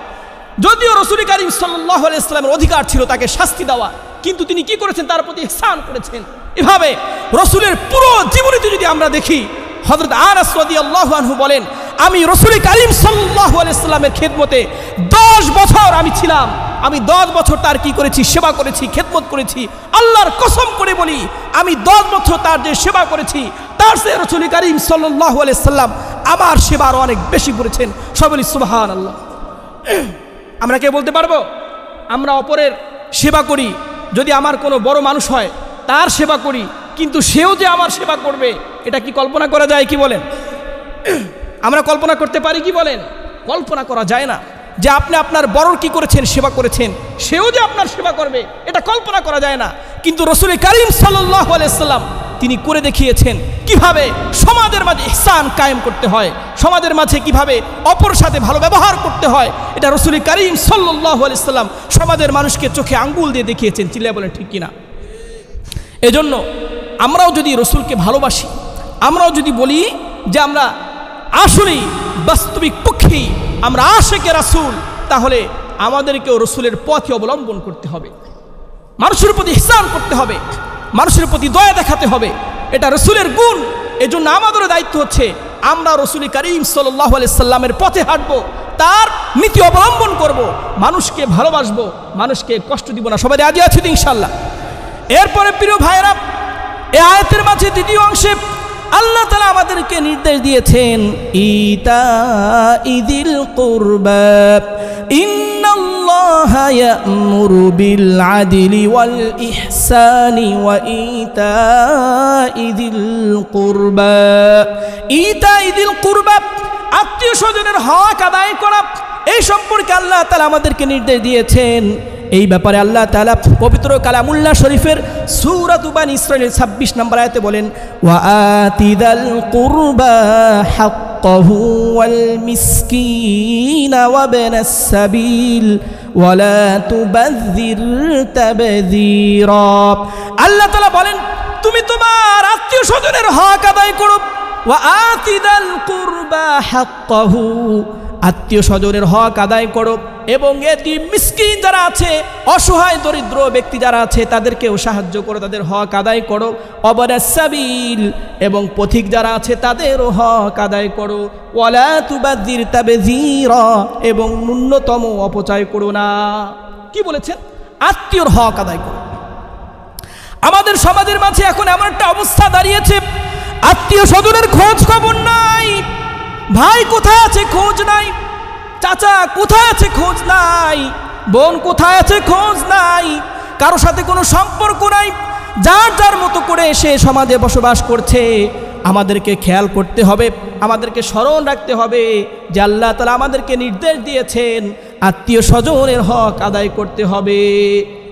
যদিও রাসূল কারীম সাল্লাল্লাহু আলাইহি সাল্লামের অধিকার ছিল তাকে শাস্তি দেওয়া, কিন্তু তিনি কি করেছেন, তার প্রতি ইহসান করেছেন। এভাবে রাসূলের পুরো জীবনীতে যদি আমরা দেখি, হযরত আনাস রাদিয়াল্লাহু আনহু বলেন, আমি রাসূল কারীম সাল্লাল্লাহু আলাইহি সাল্লামের খেদমতে 10 বছর আমি ছিলাম। আমি 10 বছর তার কি করেছি, সেবা করেছি, খেদমত করেছি। আল্লাহর কসম করে বলি, আমি 10 বছর তার যে সেবা করেছি, তার সে রাসূল কারীম সাল্লাল্লাহু আলাইহি সাল্লাম আমার সেবার অনেক বেশি করেছেন। সবাই বলি সুবহানাল্লাহ। আমরা কে বলতে পারবো, আমরা অপরের সেবা করি, যদি আমার কোনো বড় মানুষ হয় তার সেবা করি, কিন্তু সেও যে আমার সেবা করবে, এটা কি কল্পনা করা যায়? কি বলেন, আমরা কল্পনা করতে পারি? কি বলেন, কল্পনা করা যায় না। যে আপনি আপনার বড় কি করেছেন, সেবা করেছেন, সেও যে আপনার সেবা করবে, এটা কল্পনা করা যায় না। কিন্তু রাসূল কারীম সাল্লাল্লাহু আলাইহি সাল্লাম তিনি করে দেখিয়েছেন কিভাবে সমাজের মাঝে ইহসান কায়েম করতে হয়, সমাজের মাঝে কিভাবে অপর সাথে ভালো ব্যবহার করতে হয়। এটা রাসূল কারীম সাল্লাল্লাহু আলাইহি সাল্লাম সমাজের মানুষকে চোখে আঙ্গুল দিয়ে দেখিয়েছেন। চিল্লায় বলেন ঠিক কিনা? এজন্য আমরাও যদি রাসূলকে ভালোবাসি, আমরাও যদি বলি যে আমরা আসলেই বাস্তবিক পক্ষেই আমরা আশিকে রাসূল, তাহলে আমাদেরকেও রাসূলের পথে অবলম্বন করতে হবে, মানুষের প্রতি ইহসান করতে হবে, মানুষের প্রতি দয়া দেখাতে হবে। এটা রাসূলের গুণ। এজন্য আমাদেরও দায়িত্ব হচ্ছে আমরা রাসূল কারীম সাল্লাল্লাহু আলাইহি সাল্লামের পথে হাঁটবো, তার নীতি অবলম্বন করব, মানুষকে ভালোবাসবো, মানুষকে কষ্ট দিব না। সবাই রাজি আছি তো ইনশাআল্লাহ? এরপরে প্রিয় ভাইরা, এই আয়াতের মাঝে দ্বিতীয় অংশে আল্লাহ তাআলা আমাদেরকে নির্দেশ দিয়েছেন, ইতাইযিল কুরবা, ইন্নাল্লাহা ইয়া'মুরু বিল আদলি ওয়াল ইহসানি ওয়া ইতাইযিল কুরবা। ইতাইযিল কুরবা, আত্মীয় স্বজনের হক আদায় করা, এই সম্পর্কে আল্লাহ তাআলা আমাদেরকে নির্দেশ দিয়েছেন। এই ব্যাপারে আল্লাহ তাআলা পবিত্র কালামুল্লাহ শরীফের সূরা বানী ইসরাঈলের 26 নম্বর আয়াতে বলেন, ওয়া আতিদাল কুরবা হাক্কাহু ওয়াল মিসকিনা ওয়া ইবনাস সাবিল ওয়ালা তুবাযযির তাবযীরা। আল্লাহ তাআলা বলেন তুমি তোমার আত্মীয় স্বজনের হক আদায় করো। ওয়া আতিদাল কুরবা হাক্কাহু, আত্মীয় স্বজনের হক আদায় করো এবং এতিম মিসকিন যারা আছে, অসহায় দরিদ্র ব্যক্তি যারা আছে তাদেরকেও সাহায্য করো, তাদের হক আদায় করো। অবনাস সাবিল, এবং পথিক যারা আছে তাদেরও হক আদায় করো। ওয়ালা তুবাযযির তাবযীরা, এবং ন্যূনতম অপচয় করো না। কি বলেছেন? আত্মীয়র হক আদায় করো। আমাদের সমাজের মাঝে এখন এমন একটা অবস্থা দাঁড়িয়েছে, আত্মীয় স্বজনের খোঁজ খবর নাই। ভাই কোথায় আছে খোঁজ নাই, চাচা কোথায় আছে খোঁজ নাই, বোন কোথায় আছে খোঁজ নাই, কারো সাথে কোনো সম্পর্ক নাই। যার যার মতো করে সে সমাজে বসবাস করছে। আমাদেরকে খেয়াল করতে হবে, আমাদেরকে স্মরণ রাখতে হবে যে আল্লাহ তাআলা আমাদেরকে নির্দেশ দিয়েছেন আত্মীয় স্বজনের হক আদায় করতে হবে।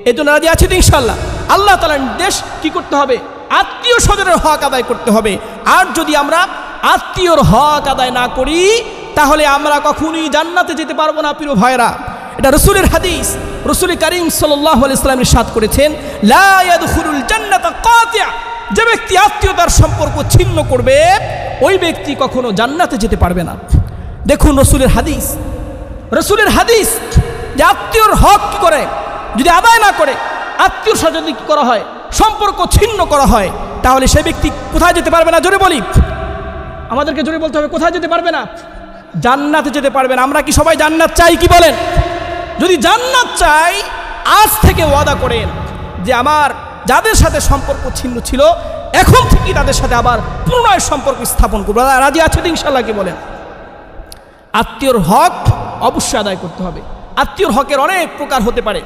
এজন্য রাজি আছি তো ইনশাআল্লাহ? আল্লাহ তাআলার নির্দেশ কি করতে হবে? আত্মীয় স্বজনের হক আদায় করতে হবে। আর যদি আমরা আত্মীয়র হক আদায় না করি তাহলে আমরা কখনোই জান্নাতে যেতে পারবো না। প্রিয় ভাইরা, এটা রাসূলের হাদিস। রাসূল কারীম সাল্লাল্লাহু আলাইহি ওয়াসাল্লাম ইরশাদ করেছেন, লা ইয়াদখুলুল জান্নাতা কাতি', যে ব্যক্তি আত্মীয়তার সম্পর্ক ছিন্ন করবে ওই ব্যক্তি কখনো জান্নাতে যেতে পারবে না। দেখুন রাসূলের হাদিস, রাসূলের হাদিস যে আত্মীয়র হক কি করে যদি আদায় না করে, আত্মীয় স্বজন কি করা হয়, সম্পর্ক ছিন্ন করা হয়, তাহলে সে ব্যক্তি কোথায় যেতে পারবে না? জোরে বলি, আমাদেরকে জোরে বলতে হবে, কোথায় যেতে পারবে না? জান্নাতে যেতে পারবে না। আমরা কি সবাই জান্নাত চাই? কি বলেন? যদি জান্নাত চাই আজ থেকে ওয়াদা করেন যে আমার যাদের সাথে সম্পর্ক ছিন্ন ছিল এখন থেকে তাদের সাথে আবার পুনরায় সম্পর্ক স্থাপন করবো। রাজি আছে তো ইনশাআল্লাহ? কি বলেন? আত্মীয়র হক অবশ্যই আদায় করতে হবে। আত্মীয়র হকের অনেক প্রকার হতে পারে।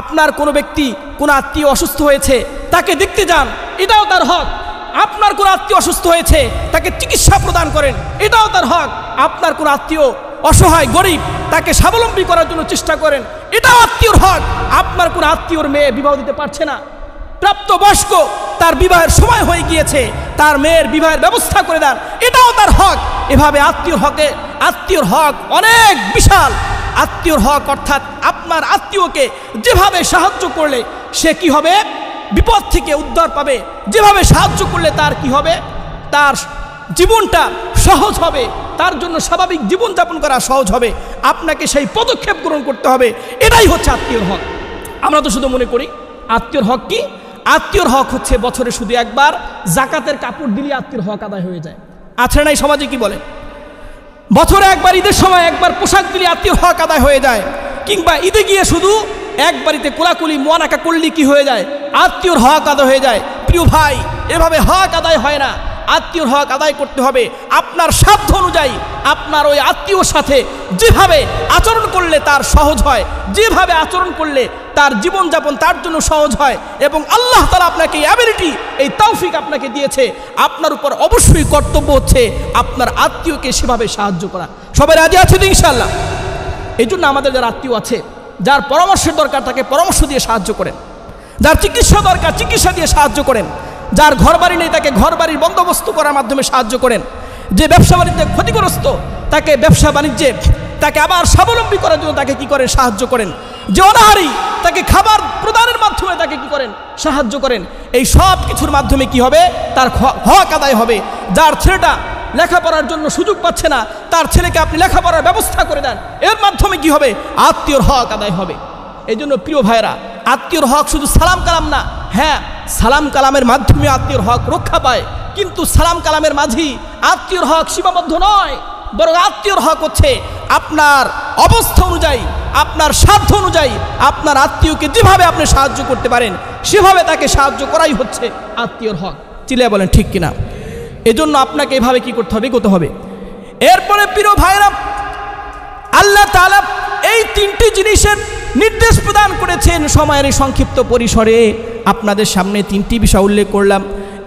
আপনার কোনো ব্যক্তি, কোনো আত্মীয় অসুস্থ হয়েছে, তাকে দেখতে যান, এটাও তার হক। আপনার কোনো আত্মীয় অসুস্থ হয়েছে, তাকে চিকিৎসা প্রদান করেন, এটাও তার হক। আপনার কোনো আত্মীয় অসহায় গরিব, তাকে স্বাবলম্বী করার জন্য চেষ্টা করেন, এটাও আত্মীয়র হক। আপনার কোনো আত্মীয়র মেয়ে বিবাহ দিতে পারছে না, প্রাপ্তবয়স্ক, তার বিবাহের সময় হয়ে গিয়েছে, তার মেয়ের বিবাহের ব্যবস্থা করে দেন, এটাও তার হক। এভাবে আত্মীয়র হক অনেক বিশাল। আত্মীয়র হক অর্থাৎ আপনার আত্মীয়কে যেভাবে সাহায্য করলে সে কি হবে? বিপদ থেকে উদ্ধার পাবে। যেভাবে সাহায্য করলে তার কি হবে? তার জীবনটা সহজ হবে, তার জন্য স্বাভাবিক জীবনযাপন করা সহজ হবে। আপনাকে সেই পদক্ষেপ গ্রহণ করতে হবে। এটাই হচ্ছে আত্মীয়র হক। আমরা তো শুধু মনে করি আত্মীয়র হক কি? আত্মীয়র হক হচ্ছে বছরে শুধু একবার জাকাতের কাপড় দিলে আত্মীয়র হক আদায় হয়ে যায়। আছে নাই সমাজে? কি বলে? বছরে একবার ঈদের সময় একবার পোশাক দিলে আত্মীয়র হক আদায় হয়ে যায়। কিংবা ঈদে গিয়ে শুধু এক বাড়িতে কোলাকুলি মোয়ানাকা করলে কি হয়ে যায়? আত্মীয়র হক আদায় হয়ে যায়। প্রিয় ভাই, এভাবে হক আদায় হয় না। আত্মীয়র হক আদায় করতে হবে আপনার সাধ্য অনুযায়ী। আপনার ওই আত্মীয়র সাথে যেভাবে আচরণ করলে তার সহজ হয়, যেভাবে আচরণ করলে তার জীবনযাপন তার জন্য সহজ হয়, এবং আল্লাহ তাআলা আপনাকে এই অ্যাবিলিটি, এই তৌফিক আপনাকে দিয়েছে, আপনার উপর অবশ্যই কর্তব্য হচ্ছে আপনার আত্মীয়কে সেভাবে সাহায্য করা। সবাই রাজি আছে তো ইনশাআল্লাহ? এই জন্য আমাদের যারা আত্মীয় আছে, যার পরামর্শের দরকার তাকে পরামর্শ দিয়ে সাহায্য করেন, যার চিকিৎসা দরকার চিকিৎসা দিয়ে সাহায্য করেন, যার ঘর বাড়ি নেই তাকে ঘর বাড়ির বন্দোবস্ত করার মাধ্যমে সাহায্য করেন, যে ব্যবসা বাণিজ্যে ক্ষতিগ্রস্ত তাকে ব্যবসা বাণিজ্যে তাকে আবার স্বাবলম্বী করার জন্য তাকে কি করেন? সাহায্য করেন। যে অনাহারী তাকে খাবার প্রদানের মাধ্যমে তাকে কি করেন? সাহায্য করেন। এই সব কিছুর মাধ্যমে কি হবে? তার হক আদায় হবে। যার ছেলেটা লেখাপড়ার জন্য সুযোগ পাচ্ছে না, তার ছেলেকে আপনি লেখাপড়ার ব্যবস্থা করে দেন, এর মাধ্যমে কি হবে? আত্মীয়র হক আদায় হবে। এই জন্য প্রিয় ভাইরা, আত্মীয়র হক শুধু সালাম কালাম না। হ্যাঁ, সালাম কালামের মাধ্যমে আত্মীয়র হক রক্ষা পায়, কিন্তু সালাম কালামের মাঝেই আত্মীয়র হক সীমাবদ্ধ নয়, বরং আত্মীয়র হক হচ্ছে আপনার অবস্থা অনুযায়ী, আপনার সাধ্য অনুযায়ী আপনার আত্মীয়কে যেভাবে আপনি সাহায্য করতে পারেন সেভাবে তাকে সাহায্য করাই হচ্ছে আত্মীয়র হক। চিল্লায় বলেন ঠিক কিনা? এজন্য আপনাকে এভাবে কি করতে হবে? এগোতে হবে। এরপরে প্রিয় ভাইরা, আল্লাহ তাআলা এই তিনটি জিনিসের নির্দেশ প্রদান করেছেন। সময়ের এই সংক্ষিপ্ত পরিসরে আপনাদের সামনে তিনটি বিষয় উল্লেখ করলাম।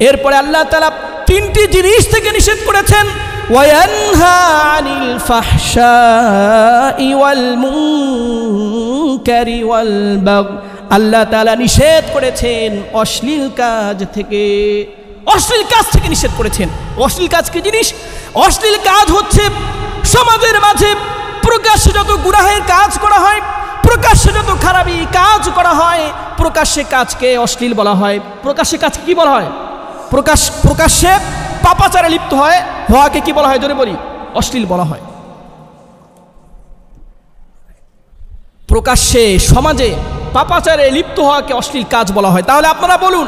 এরপরে আল্লাহ তাআলা তিনটি জিনিস থেকে নিষেধ করেছেন। ওয়ায়ানহা আনিল ফাহশাই ওয়াল মুনকারি ওয়াল বাগ। আল্লাহ তাআলা নিষেধ করেছেন অশ্লীল কাজ থেকে। অশ্লীল কাজ থেকে নিষেধ করেছেন। অশ্লীল কাজ কি জিনিস? অশ্লীল কাজ হচ্ছে সমাজের মাঝে প্রকাশ্যে যত গুনাহের কাজ করা হয়, প্রকাশ্যে যত খারাপি কাজ করা হয়, প্রকাশ্যে কাজকে অশ্লীল বলা হয়। প্রকাশ্যে কাজকে কি বলা হয়? প্রকাশ্যে পাপাচারে লিপ্ত হওয়াকে কি বলা হয়? জোরে বলি, অশ্লীল বলা হয়। প্রকাশ্যে সমাজে পাপাচারে লিপ্ত হওয়াকে অশ্লীল কাজ বলা হয়। তাহলে আপনারা বলুন,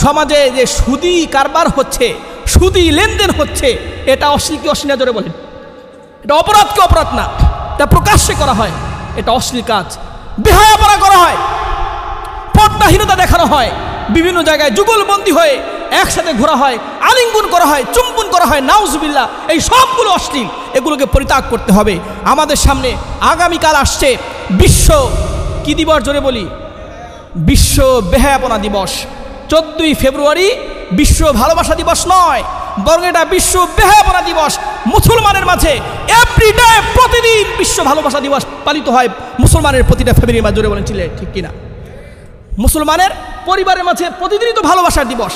সমাজে যে সুদি কারবার হচ্ছে, সুদি লেনদেন হচ্ছে, এটা অশ্লীল কি অশ্লীল না? জোরে বলেন। এটা অপরাধ কি অপরাধ না? এটা প্রকাশ্যে করা হয়, এটা অশ্লীল কাজ। বেহায়াপনা করা হয়, পর্দাহীনতা দেখানো হয়, বিভিন্ন জায়গায় যুগলবন্দি হয়ে একসাথে ঘোরা হয়, আলিঙ্গন করা হয়, চুম্বন করা হয়, নাউজুবিল্লাহ। এই সবগুলো অশ্লীল, এগুলোকে পরিত্যাগ করতে হবে। আমাদের সামনে আগামীকাল আসছে বিশ্ব কি দিবস? জোরে বলি, বিশ্ব বেহায়াপনা দিবস। 14ই ফেব্রুয়ারি বিশ্ব ভালোবাসা দিবস নয়, বরং এটা বিশ্ব বেহায়াপনা দিবস। মুসলমানের মাঝে এভরিডে, প্রতিদিন বিশ্ব ভালোবাসা দিবস পালিত হয় মুসলমানের প্রতিটা ফ্যামিলির মাঝে। জোরে বলেন, ছিলে ঠিক কিনা? মুসলমানের পরিবারের মাঝে প্রতিদিনই তো ভালোবাসার দিবস।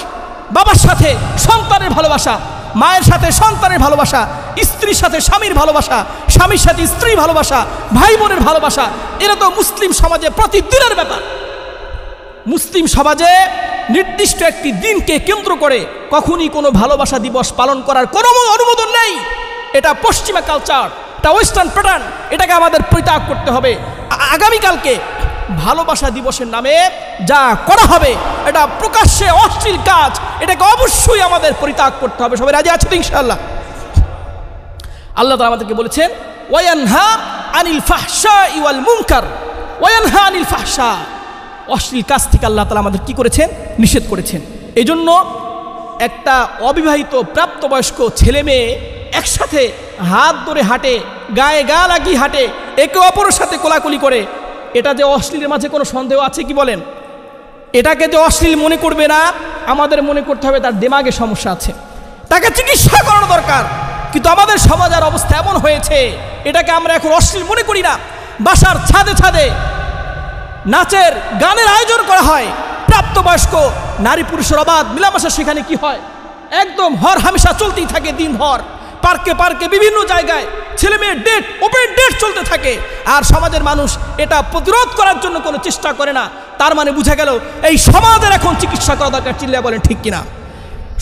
বাবার সাথে সন্তানের ভালোবাসা, মায়ের সাথে সন্তানের ভালোবাসা, স্ত্রীর সাথে স্বামীর ভালোবাসা, স্বামীর সাথে স্ত্রীর ভালোবাসা, ভাই বোনের ভালোবাসা, এরা তো মুসলিম সমাজে প্রতিদিনের ব্যাপার। মুসলিম সমাজে নির্দিষ্ট একটি দিনকে কেন্দ্র করে কখনই কোনো ভালোবাসা দিবস পালন করার কোনো অনুমোদন নেই। এটা পশ্চিমা কালচার, এটা ওয়েস্টার্ন প্যাটার্ন, এটাকে আমাদের পরিত্যাগ করতে হবে। আগামীকালকে ভালোবাসা দিবসের নামে যা করা হবে এটা প্রকাশ্যে অশ্লীল কাজ, এটাকে অবশ্যই আমাদের পরিত্যাগ করতে হবে। সবাই রাজি আছেন ইনশাআল্লাহ? আল্লাহ তাআলা আমাদেরকে বলেছেন, ওয়ায়ানহা আনিল ফাহশাই ওয়াল মুনকার, ওয়ায়ানহা আনিল ফাহশা। অশ্লীল কাজ থেকে আল্লাহ তাআলা আমাদের কি করেছেন? নিষেধ করেছেন। এই জন্য একটা অবিবাহিত প্রাপ্তবয়স্ক ছেলে মেয়ে একসাথে হাত ধরে হাঁটে, গায়ে গা লাগিয়ে হাঁটে, একে অপরের সাথে কোলাকুলি করে, এটা যে অশ্লীলের মাঝে কোনো সন্দেহ আছে কি বলেন? এটাকে যে অশ্লীল মনে করবে না, আমাদের মনে করতে হবে তার দিমাগে সমস্যা আছে, তাকে চিকিৎসা করানো দরকার। কিন্তু আমাদের সমাজের অবস্থা এমন হয়েছে, এটাকে আমরা এখন অশ্লীল মনে করি না। বাসার ছাদে ছাদে নাচের গানের আয়োজন করা হয়, প্রাপ্তবয়স্ক নারী পুরুষের অবাধ মিলামেশা সেখানে কি হয়? একদম হর হামেশা চলতেই থাকে দিনভর। পার্কে পার্কে বিভিন্ন জায়গায় ছেলে মেয়ের ডেট, ওপেন ডেট চলতে থাকে, আর সমাজের মানুষ এটা প্রতিরোধ করার জন্য কোনো চেষ্টা করে না। তার মানে বুঝা গেল এই সমাজের এখন চিকিৎসা করা দরকার। চিল্লা বলেন ঠিক কিনা?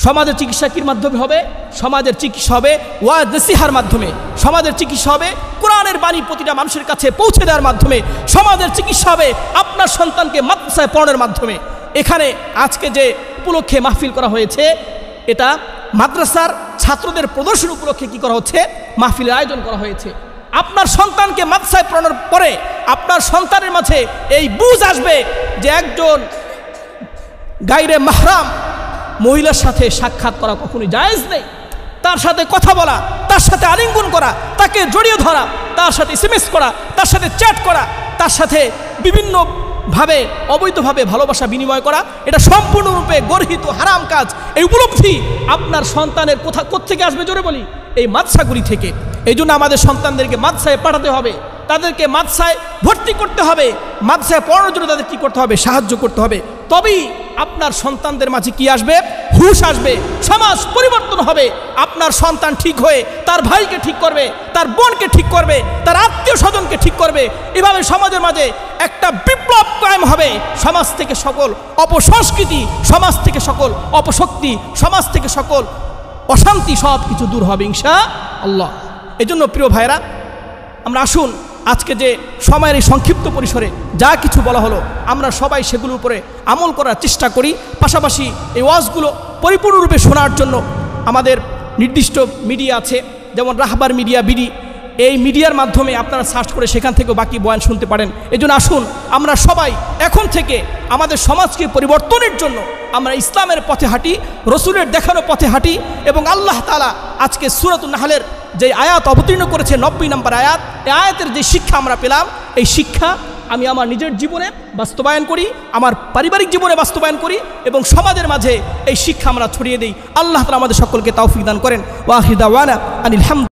সমাজের চিকিৎসা কির মাধ্যমে হবে? সমাজের চিকিৎসা হবে ওয়াজ নসিহার মাধ্যমে, সমাজের চিকিৎসা হবে কোরআনের বাণী প্রতিটা মানুষের কাছে পৌঁছে দেওয়ার মাধ্যমে, সমাজের চিকিৎসা হবে আপনার সন্তানকে মাদ্রাসায় পড়ানোর মাধ্যমে। এখানে আজকে যে উপলক্ষে মাহফিল করা হয়েছে, এটা মাদ্রাসার ছাত্রদের প্রদর্শন উপলক্ষে কি করা হচ্ছে? মাহফিলের আয়োজন করা হয়েছে। আপনার সন্তানকে মাদ্রাসায় পড়ানোর পরে আপনার সন্তানের মাঝে এই বুঝ আসবে যে একজন গায়রে মাহরাম মহিলার সাথে সাক্ষাৎ করা কখনোই জায়েজ নেই। তার সাথে কথা বলা, তার সাথে আলিঙ্গন করা, তাকে জড়িয়ে ধরা, তার সাথে এসএমএস করা, তার সাথে চ্যাট করা, তার সাথে বিভিন্নভাবে অবৈধভাবে ভালোবাসা বিনিময় করা, এটা সম্পূর্ণরূপে গর্হিত হারাম কাজ। এই উপলব্ধি আপনার সন্তানের কোত্থেকে আসবে? জোরে বলি, এই মাদ্রাসাগুলি থেকে। এই জন্য আমাদের সন্তানদেরকে মাদ্রাসায় পাঠাতে হবে, তাদেরকে মাদ্রাসায় ভর্তি করতে হবে, মাদ্রাসায় পড়ানোর জন্য তাদের কী করতে হবে? সাহায্য করতে হবে। তবেই আপনার সন্তানদের মাঝে কি আসবে? হুঁশ আসবে, সমাজ পরিবর্তন হবে। আপনার সন্তান ঠিক হয়ে তার ভাইকে ঠিক করবে, তার বোনকে ঠিক করবে, তার আত্মীয় স্বজনকে ঠিক করবে। এভাবে সমাজের মাঝে একটা বিপ্লব কায়েম হবে। সমাজ থেকে সকল অপসংস্কৃতি, সমাজ থেকে সকল অপশক্তি, সমাজ থেকে সকল অশান্তি সব কিছু দূর হবে ইনশাআল্লাহ। এই জন্য প্রিয় ভাইরা, আমরা আসুন আজকে যে সময়ের এই সংক্ষিপ্ত পরিসরে যা কিছু বলা হলো, আমরা সবাই সেগুলোর উপরে আমল করার চেষ্টা করি। পাশাপাশি এই ওয়াজগুলো পরিপূর্ণরূপে শোনার জন্য আমাদের নির্দিষ্ট মিডিয়া আছে, যেমন রাহবার মিডিয়া, বিডি। এই মিডিয়ার মাধ্যমে আপনারা সার্চ করে সেখান থেকেও বাকি বয়ান শুনতে পারেন। এই জন্য আসুন আমরা সবাই এখন থেকে আমাদের সমাজকে পরিবর্তনের জন্য আমরা ইসলামের পথে হাঁটি, রসুলের দেখানো পথে হাঁটি। এবং আল্লাহ তাআলা আজকে সূরাতুন নাহলের যে আয়াত অবতীর্ণ করেছে, 90 নম্বর আয়াত, এই আয়াতের যে শিক্ষা আমরা পেলাম, এই শিক্ষা আমি আমার নিজের জীবনে বাস্তবায়ন করি, আমার পারিবারিক জীবনে বাস্তবায়ন করি এবং সমাজের মাঝে এই শিক্ষা আমরা ছড়িয়ে দিই। আল্লাহ তাআলা আমাদের সকলকে তৌফিক দান করেন। ওয়া আখিরু দাওয়ানা আনিল হামদ।